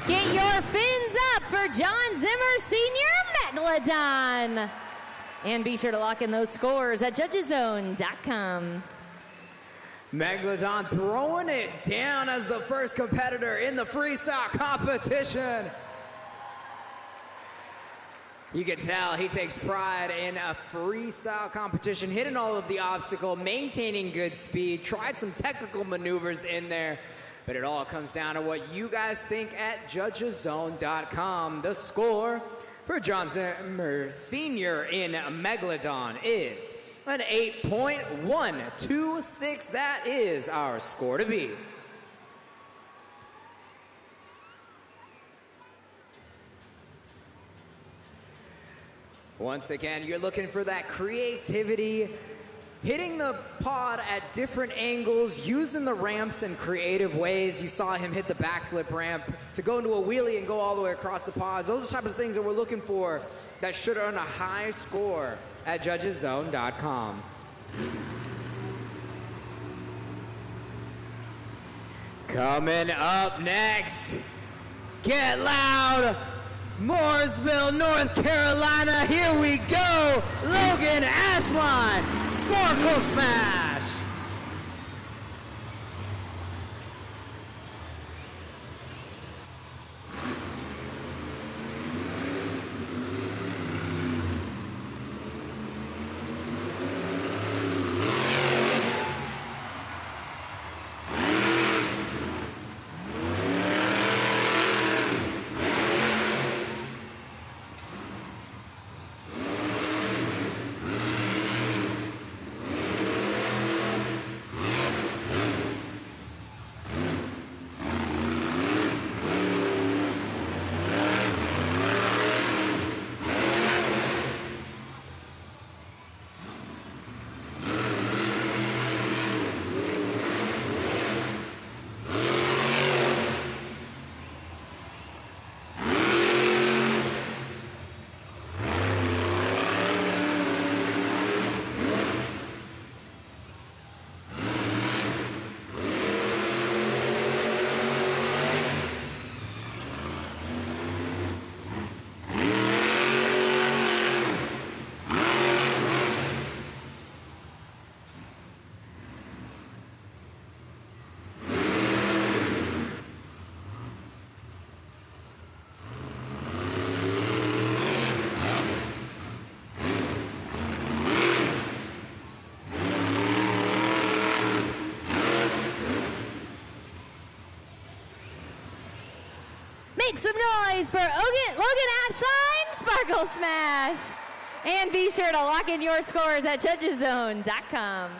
Speaker 2: Get your fins up for John Zimmer Sr. Megalodon. And be sure to lock in those scores at judgeszone.com.
Speaker 1: Megalodon throwing it down as the first competitor in the freestyle competition. You can tell he takes pride in a freestyle competition, hitting all of the obstacle, maintaining good speed, tried some technical maneuvers in there, but it all comes down to what you guys think at judgeszone.com. The score for John Zimmer Sr. in Megalodon is an 8.126. That is our score to beat. Once again, you're looking for that creativity, hitting the pod at different angles, using the ramps in creative ways. You saw him hit the backflip ramp to go into a wheelie and go all the way across the pods. Those are the types of things that we're looking for that should earn a high score at judgeszone.com. Coming up next, get loud, Mooresville, North Carolina, here we go, Logan Ashline, Sparkle Smash.
Speaker 2: Make some noise for Logan Ashline, Sparkle Smash. And be sure to lock in your scores at judgeszone.com.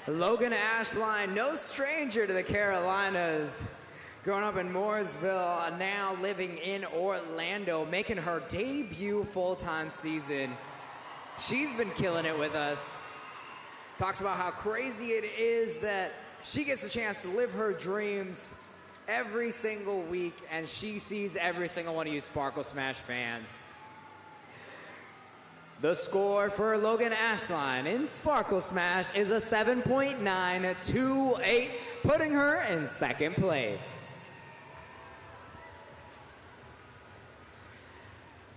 Speaker 1: Logan Ashline, no stranger to the Carolinas. Growing up in Mooresville, now living in Orlando, making her debut full-time season. She's been killing it with us. Talks about how crazy it is that she gets a chance to live her dreams every single week, and she sees every single one of you Sparkle Smash fans. The score for Logan Ashline in Sparkle Smash is a 7.928, putting her in second place.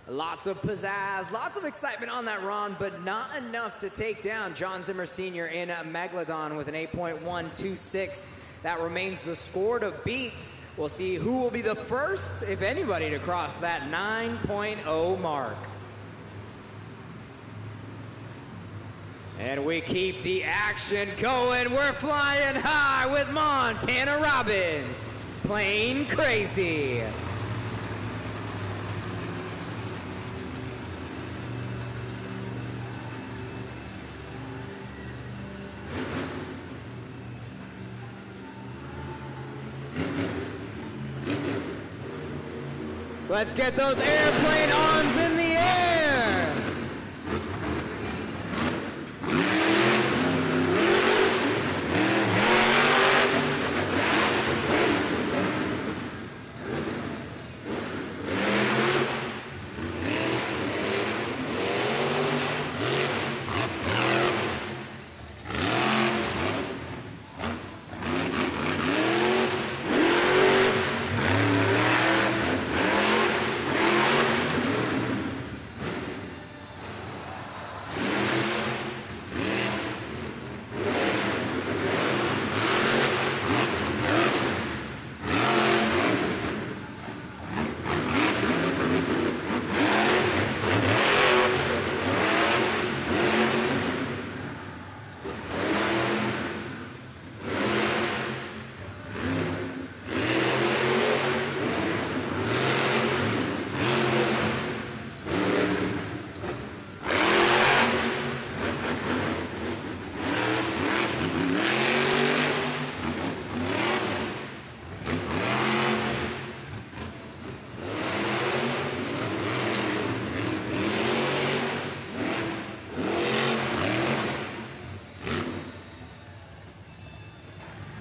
Speaker 1: Lots of pizzazz, lots of excitement on that run, but not enough to take down John Zimmer Sr. in Megalodon with an 8.126. That remains the score to beat. We'll see who will be the first, if anybody, to cross that 9.0 mark. And we keep the action going. We're flying high with Montana Robbins, Plain Crazy. Let's get those airplane arms in the air.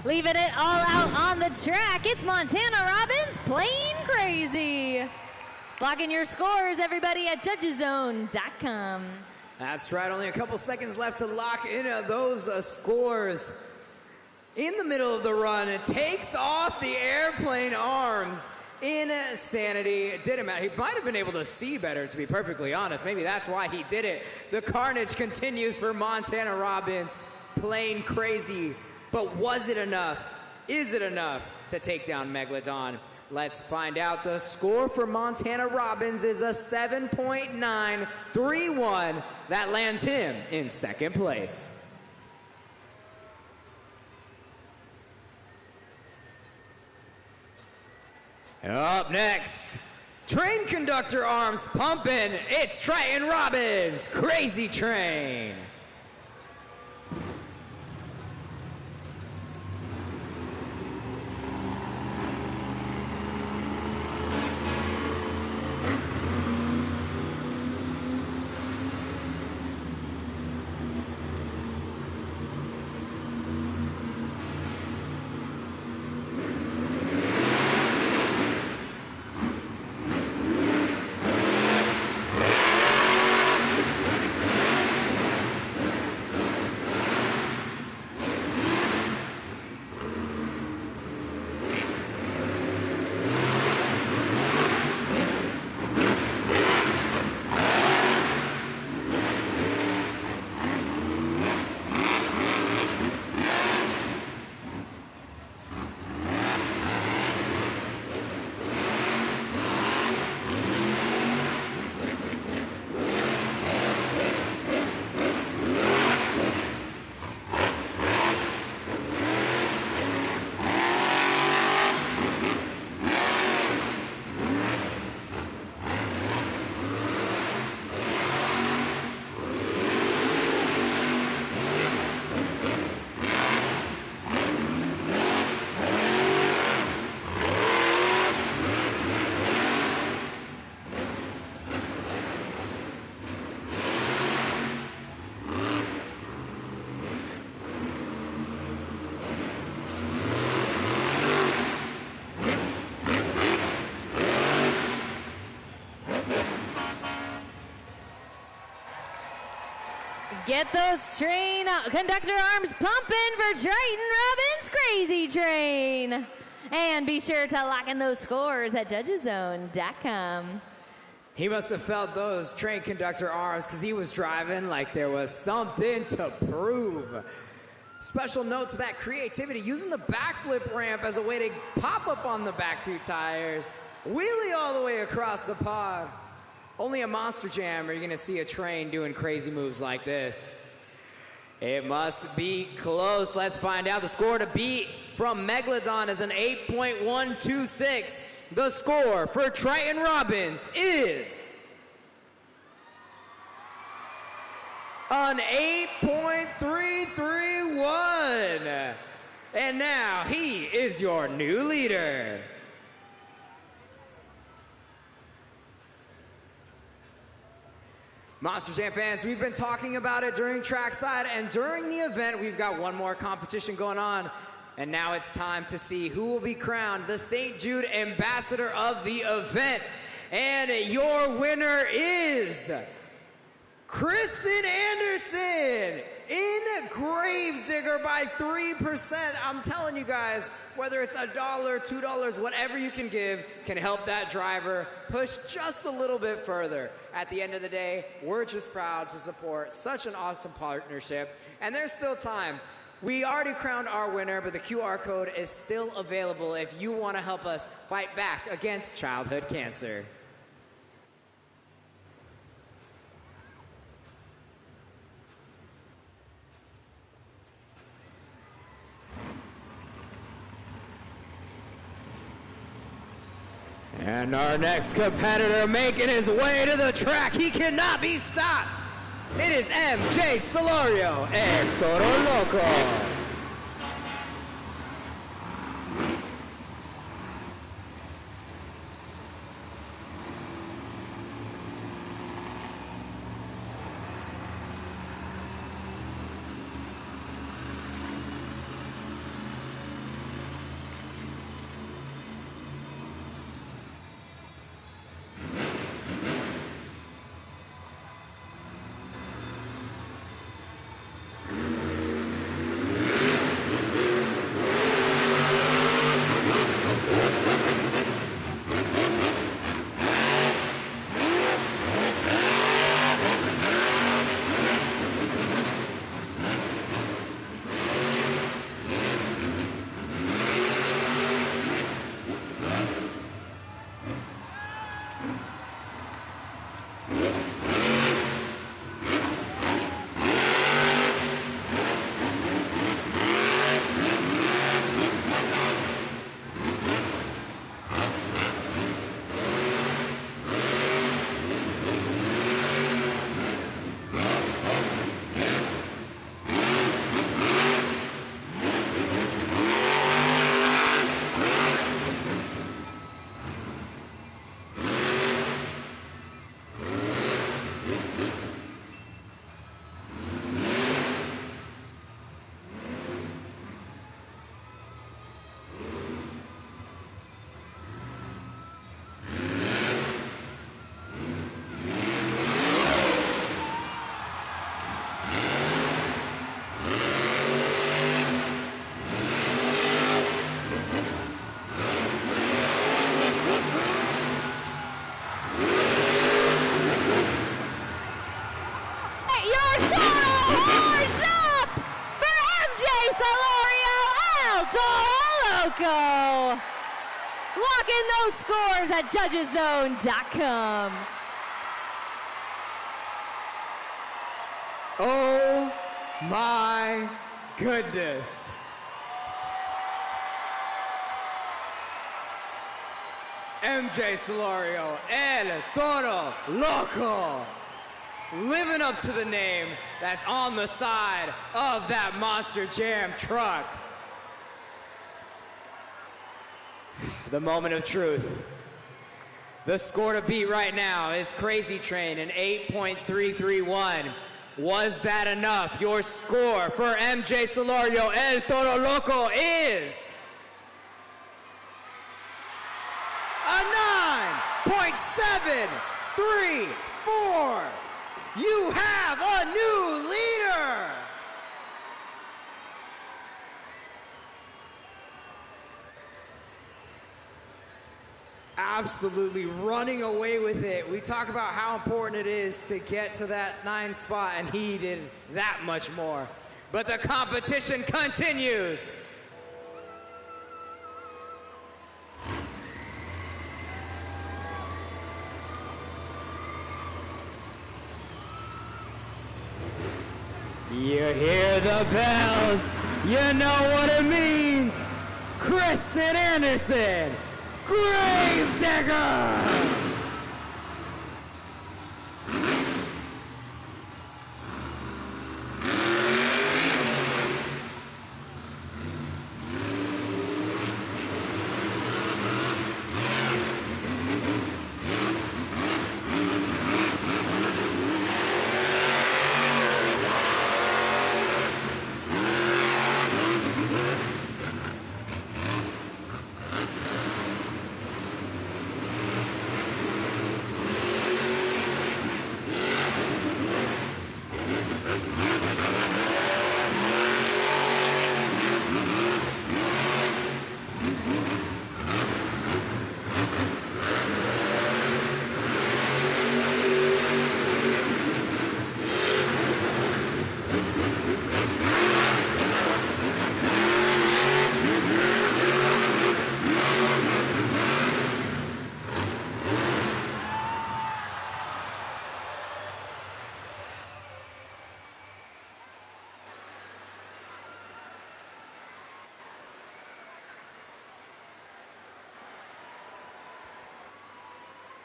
Speaker 2: Leaving it all out on the track, it's Montana Robbins, Plain Crazy. Locking your scores, everybody, at judgeszone.com.
Speaker 1: That's right, only a couple seconds left to lock in those scores. In the middle of the run, it takes off the airplane arms. Insanity. It didn't matter. He might have been able to see better, to be perfectly honest. Maybe that's why he did it. The carnage continues for Montana Robbins, Plain Crazy. But was it enough? Is it enough to take down Megalodon? Let's find out. The score for Montana Robbins is a 7.931. That lands him in second place. Up next, train conductor arms pumping. It's Triton Robbins, Crazy Train.
Speaker 2: Get those train conductor arms pumping for Triton Robbins' Crazy Train. And be sure to lock in those scores at judgeszone.com.
Speaker 1: He must have felt those train conductor arms because he was driving like there was something to prove. Special note to that creativity, using the backflip ramp as a way to pop up on the back two tires, wheelie all the way across the pod. Only a Monster Jam are you gonna see a train doing crazy moves like this. It must be close. Let's find out. The score to beat from Megalodon is an 8.126. The score for Triton Robbins is an 8.331. And now he is your new leader. Monster Jam fans, we've been talking about it during trackside, and during the event, we've got one more competition going on. And now it's time to see who will be crowned the St. Jude Ambassador of the event. And your winner is Kristen Anderson in Gravedigger by 3%. I'm telling you guys, whether it's $1, $2, whatever you can give can help that driver push just a little bit further. At the end of the day, we're just proud to support such an awesome partnership. And there's still time. We already crowned our winner, but the QR code is still available if you want to help us fight back against childhood cancer. And our next competitor making his way to the track, he cannot be stopped. It is MJ Solorio and Toro Loco. Lock in those scores at judgeszone.com. Oh my goodness. MJ Solorio and Toro Loco living up to the name that's on the side of that Monster Jam truck. The moment of truth. The score to beat right now is Crazy Train, an 8.331. Was that enough? Your score for MJ Solorio El Toro Loco is a 9.734. You have a new leader. absolutely running away with it. We talk about how important it is to get to that 9th spot, and he did that much more. But the competition continues. You hear the bells, you know what it means. Kristen Anderson, Gravedigger!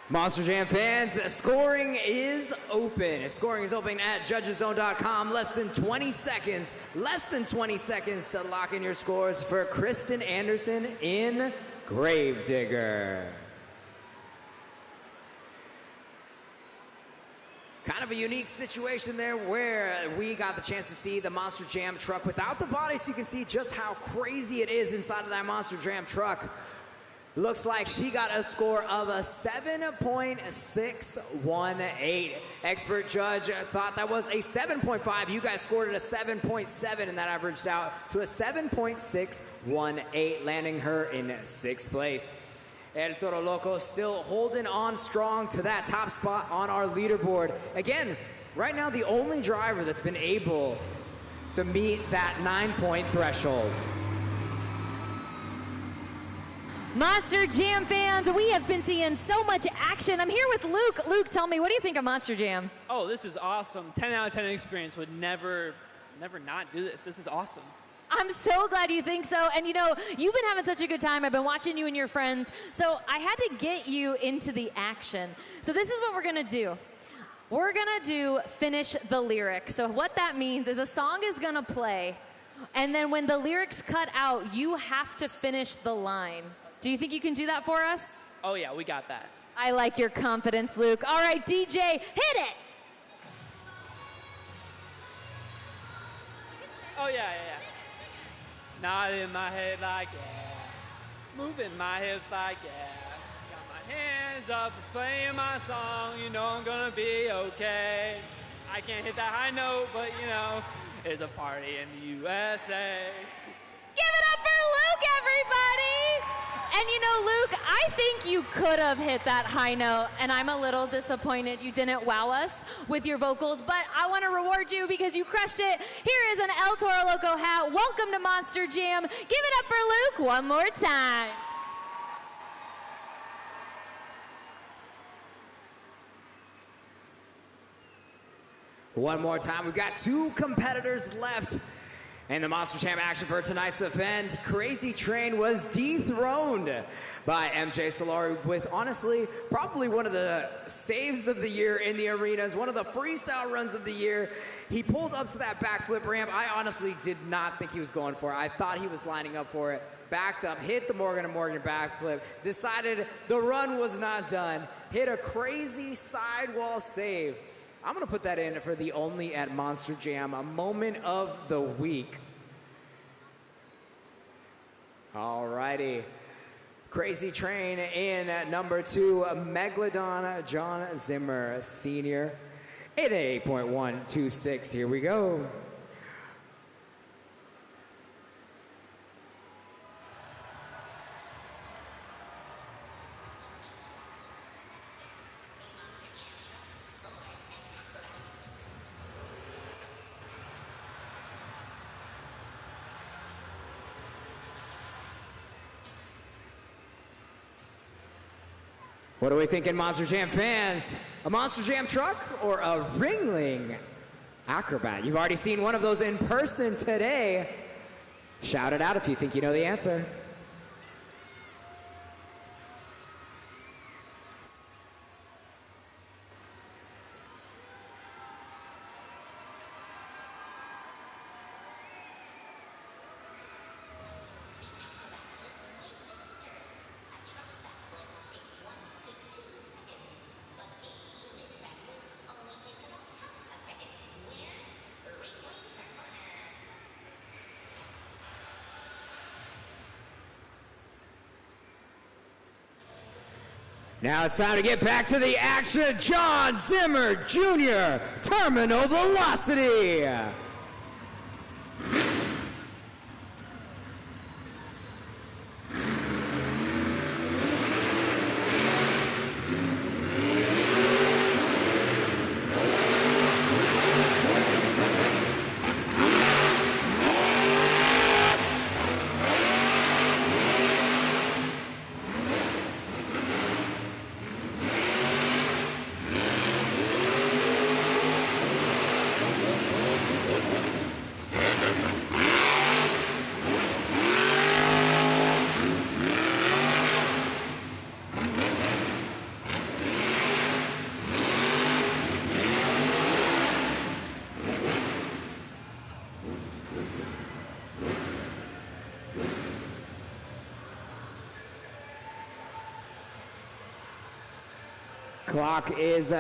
Speaker 1: Monster Jam fans, scoring is open. Scoring is open at judgeszone.com. Less than 20 seconds to lock in your scores for Kristen Anderson in Gravedigger. Kind of a unique situation there where we got the chance to see the Monster Jam truck without the body, so you can see just how crazy it is inside of that Monster Jam truck. Looks like she got a score of a 7.618. Expert judge thought that was a 7.5. You guys scored it a 7.7, and that averaged out to a 7.618, landing her in 6th place. El Toro Loco still holding on strong to that top spot on our leaderboard. Again, right now the only driver that's been able to meet that 9-point threshold.
Speaker 2: Monster Jam fans, we have been seeing so much action. I'm here with Luke. Luke, tell me, what do you think of Monster Jam?
Speaker 6: Oh, this is awesome. 10 out of 10 experience would never not do this. This is awesome.
Speaker 2: I'm so glad you think so. And you know, you've been having such a good time. I've been watching you and your friends. So I had to get you into the action. So this is what we're gonna do. We're gonna do finish the lyric. So what that means is a song is gonna play, and then when the lyrics cut out, you have to finish the line. Do you think you can do that for us?
Speaker 6: Oh yeah, we got that.
Speaker 2: I like your confidence, Luke. All right, DJ, hit it!
Speaker 6: Oh yeah. Nod in my head like yeah. Moving my hips like yeah. Got my hands up and playing my song. You know I'm gonna be okay. I can't hit that high note, but you know, there's a party in the USA.
Speaker 2: Give it up for Luke, everybody! And you know, Luke, I think you could have hit that high note, and I'm a little disappointed you didn't wow us with your vocals, but I want to reward you because you crushed it. Here is an El Toro Loco hat. Welcome to Monster Jam. Give it up for Luke one more time.
Speaker 1: One more time. We've got 2 competitors left. And the Monster Jam action for tonight's event, Crazy Train was dethroned by MJ Solari with, honestly, probably one of the saves of the year in the arenas, one of the freestyle runs of the year. He pulled up to that backflip ramp. I honestly did not think he was going for it. I thought he was lining up for it. Backed up, hit the Morgan & Morgan backflip, decided the run was not done, hit a crazy sidewall save. I'm gonna put that in for the only at Monster Jam, a moment of the week. Alrighty. Crazy Train in at number 2, Megalodon, John Zimmer, Sr. 88.126, here we go. What are we thinking, Monster Jam fans? A Monster Jam truck or a Ringling Acrobat? You've already seen one of those in person today. Shout it out if you think you know the answer. Now it's time to get back to the action. John Zimmer Jr., Terminal Velocity. Clock is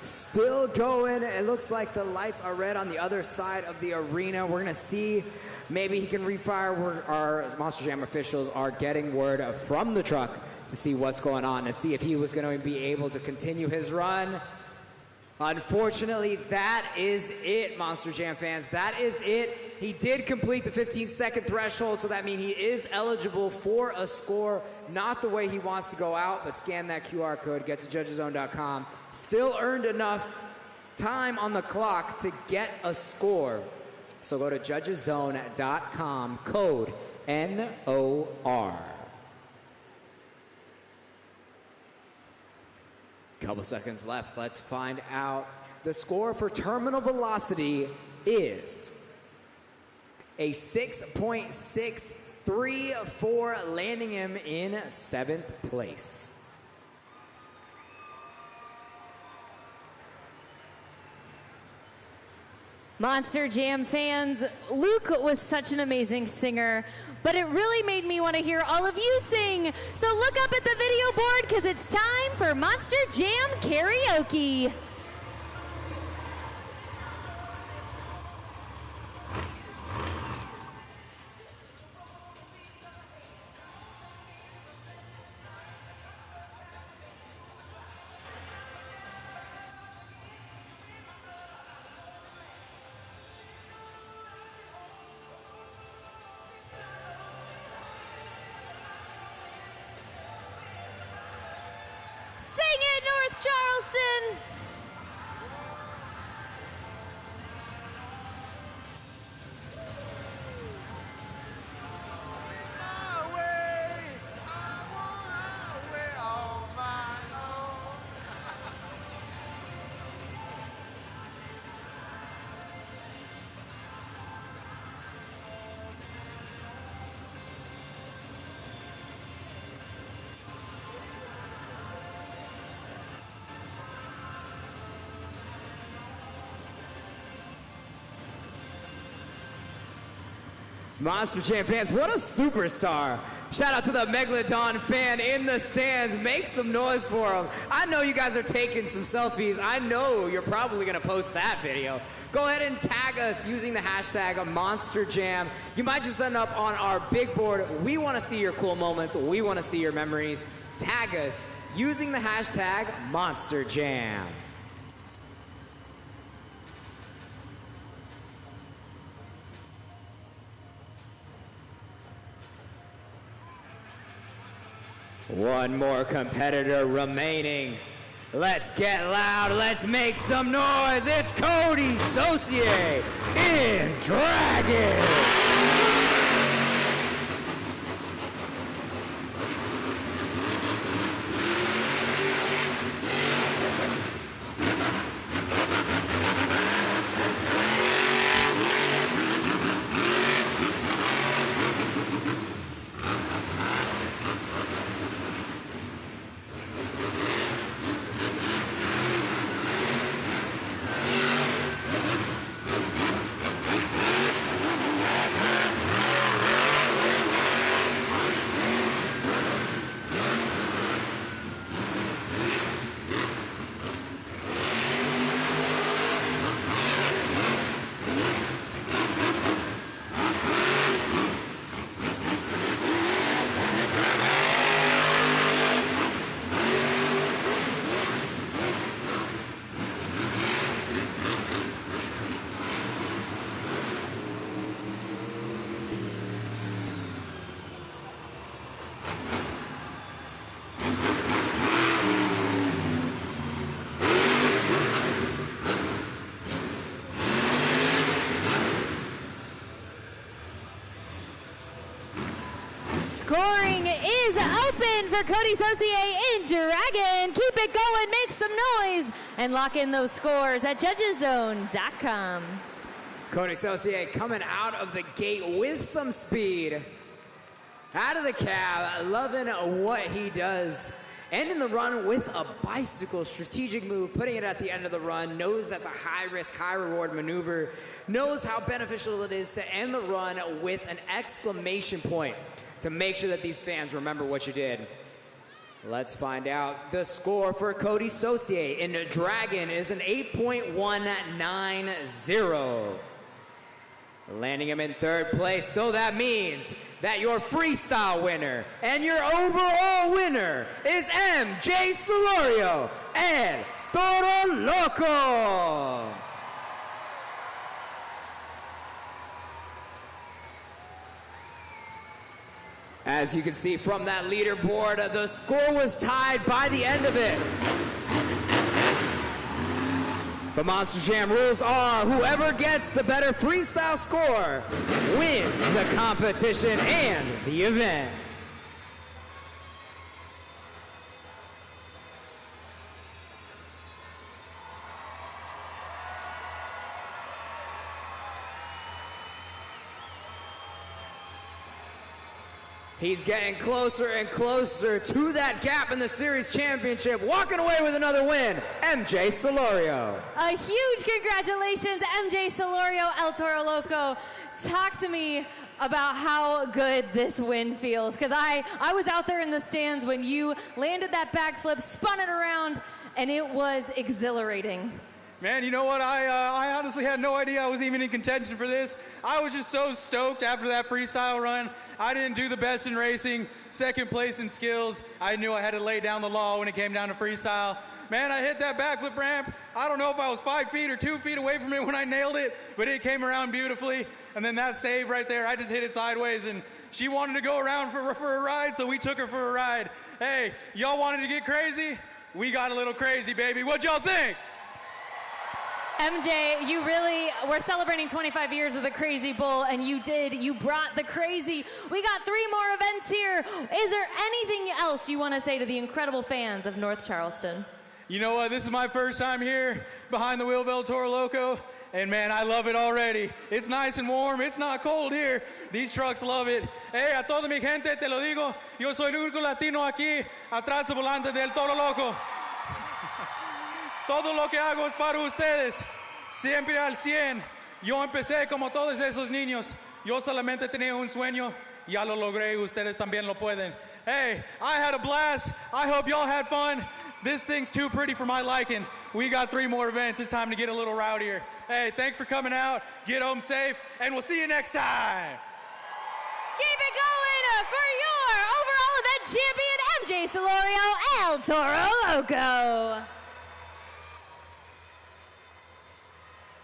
Speaker 1: still going. It looks like the lights are red on the other side of the arena. We're gonna see, maybe he can refire. Our Monster Jam officials are getting word from the truck to see what's going on and see if he was gonna be able to continue his run. Unfortunately, that is it, Monster Jam fans. That is it. He did complete the 15-second threshold, so that means he is eligible for a score. Not the way he wants to go out, but scan that QR code, get to judgeszone.com. Still earned enough time on the clock to get a score. So go to judgeszone.com, code NOR. Couple seconds left, so let's find out. The score for Terminal Velocity is a 6.634, landing him in 7th place.
Speaker 2: Monster Jam fans, Luke was such an amazing singer, but it really made me want to hear all of you sing. So look up at the video board because it's time for Monster Jam Karaoke. Sing it, North Charleston!
Speaker 1: Monster Jam fans, what a superstar. Shout out to the Megalodon fan in the stands. Make some noise for him. I know you guys are taking some selfies. I know you're probably gonna post that video. Go ahead and tag us using the hashtag MonsterJam. You might just end up on our big board. We wanna see your cool moments. We wanna see your memories. Tag us using the hashtag MonsterJam. One more competitor remaining. Let's get loud. Let's make some noise. It's Cody Saucier in Dragon.
Speaker 2: Scoring is open for Cody Saucier in Dragon. Keep it going, make some noise, and lock in those scores at judgeszone.com.
Speaker 1: Cody Saucier coming out of the gate with some speed. Out of the cab, loving what he does. Ending the run with a bicycle, strategic move, putting it at the end of the run, knows that's a high-risk, high-reward maneuver, knows how beneficial it is to end the run with an exclamation point to make sure that these fans remember what you did. Let's find out. The score for Cody Saucier in Dragon is an 8.190. Landing him in third place, so that means that your freestyle winner and your overall winner is MJ Solorio and Toro Loco. As you can see from that leaderboard, the score was tied by the end of it. The Monster Jam rules are whoever gets the better freestyle score wins the competition and the event. He's getting closer and closer to that gap in the series championship, walking away with another win, MJ Solorio.
Speaker 2: A huge congratulations, MJ Solorio, El Toro Loco. Talk to me about how good this win feels, because I was out there in the stands when you landed that backflip, spun it around, and it was exhilarating.
Speaker 7: Man, you know what? I honestly had no idea I was even in contention for this. I was just so stoked after that freestyle run. I didn't do the best in racing, second place in skills. I knew I had to lay down the law when it came down to freestyle. Man, I hit that backflip ramp. I don't know if I was 5 feet or 2 feet away from it when I nailed it, but it came around beautifully. And then that save right there, I just hit it sideways, and she wanted to go around for a ride, so we took her for a ride. Hey, y'all wanted to get crazy? We got a little crazy, baby. What'd y'all think?
Speaker 2: MJ, you really were celebrating 25 years of the Crazy Bull, and you brought the crazy. We got 3 more events here. Is there anything else you want to say to the incredible fans of North Charleston?
Speaker 7: You know what, this is my first time here behind the wheel of El Toro Loco, and man, I love it already. It's nice and warm, it's not cold here. These trucks love it. Hey, a toda mi gente, te lo digo, yo soy el único latino aquí, atrás del volante del Toro Loco. Todo lo que hago es para ustedes, siempre al 100. Yo empecé como todos esos niños. Yo solamente tenía un sueño, ya lo logré, ustedes también lo pueden. Hey, I had a blast. I hope y'all had fun. This thing's too pretty for my liking. We got 3 more events. It's time to get a little rowdier. Hey, thanks for coming out. Get home safe, and we'll see you next time.
Speaker 2: Keep it going for your overall event champion, MJ Solorio, El Toro Loco.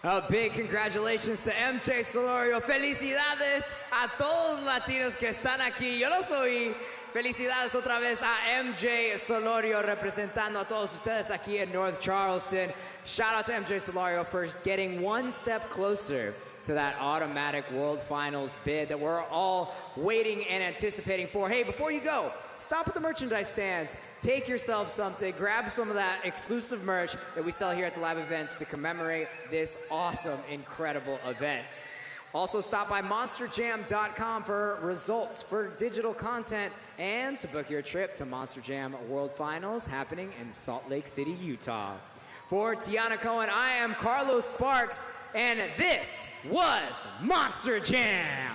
Speaker 1: A big congratulations to MJ Solorio. Felicidades a todos los latinos que están aquí. Yo los oí. Felicidades otra vez a MJ Solorio representando a todos ustedes aquí in North Charleston. Shout out to MJ Solorio for getting one step closer to that automatic World Finals bid that we're all waiting and anticipating for. Hey, before you go, stop at the merchandise stands, take yourself something, grab some of that exclusive merch that we sell here at the live events to commemorate this awesome, incredible event. Also, stop by monsterjam.com for results for digital content and to book your trip to Monster Jam World Finals happening in Salt Lake City, Utah. For Tiana Cohen, I am Carlos Sparks, and this was Monster Jam.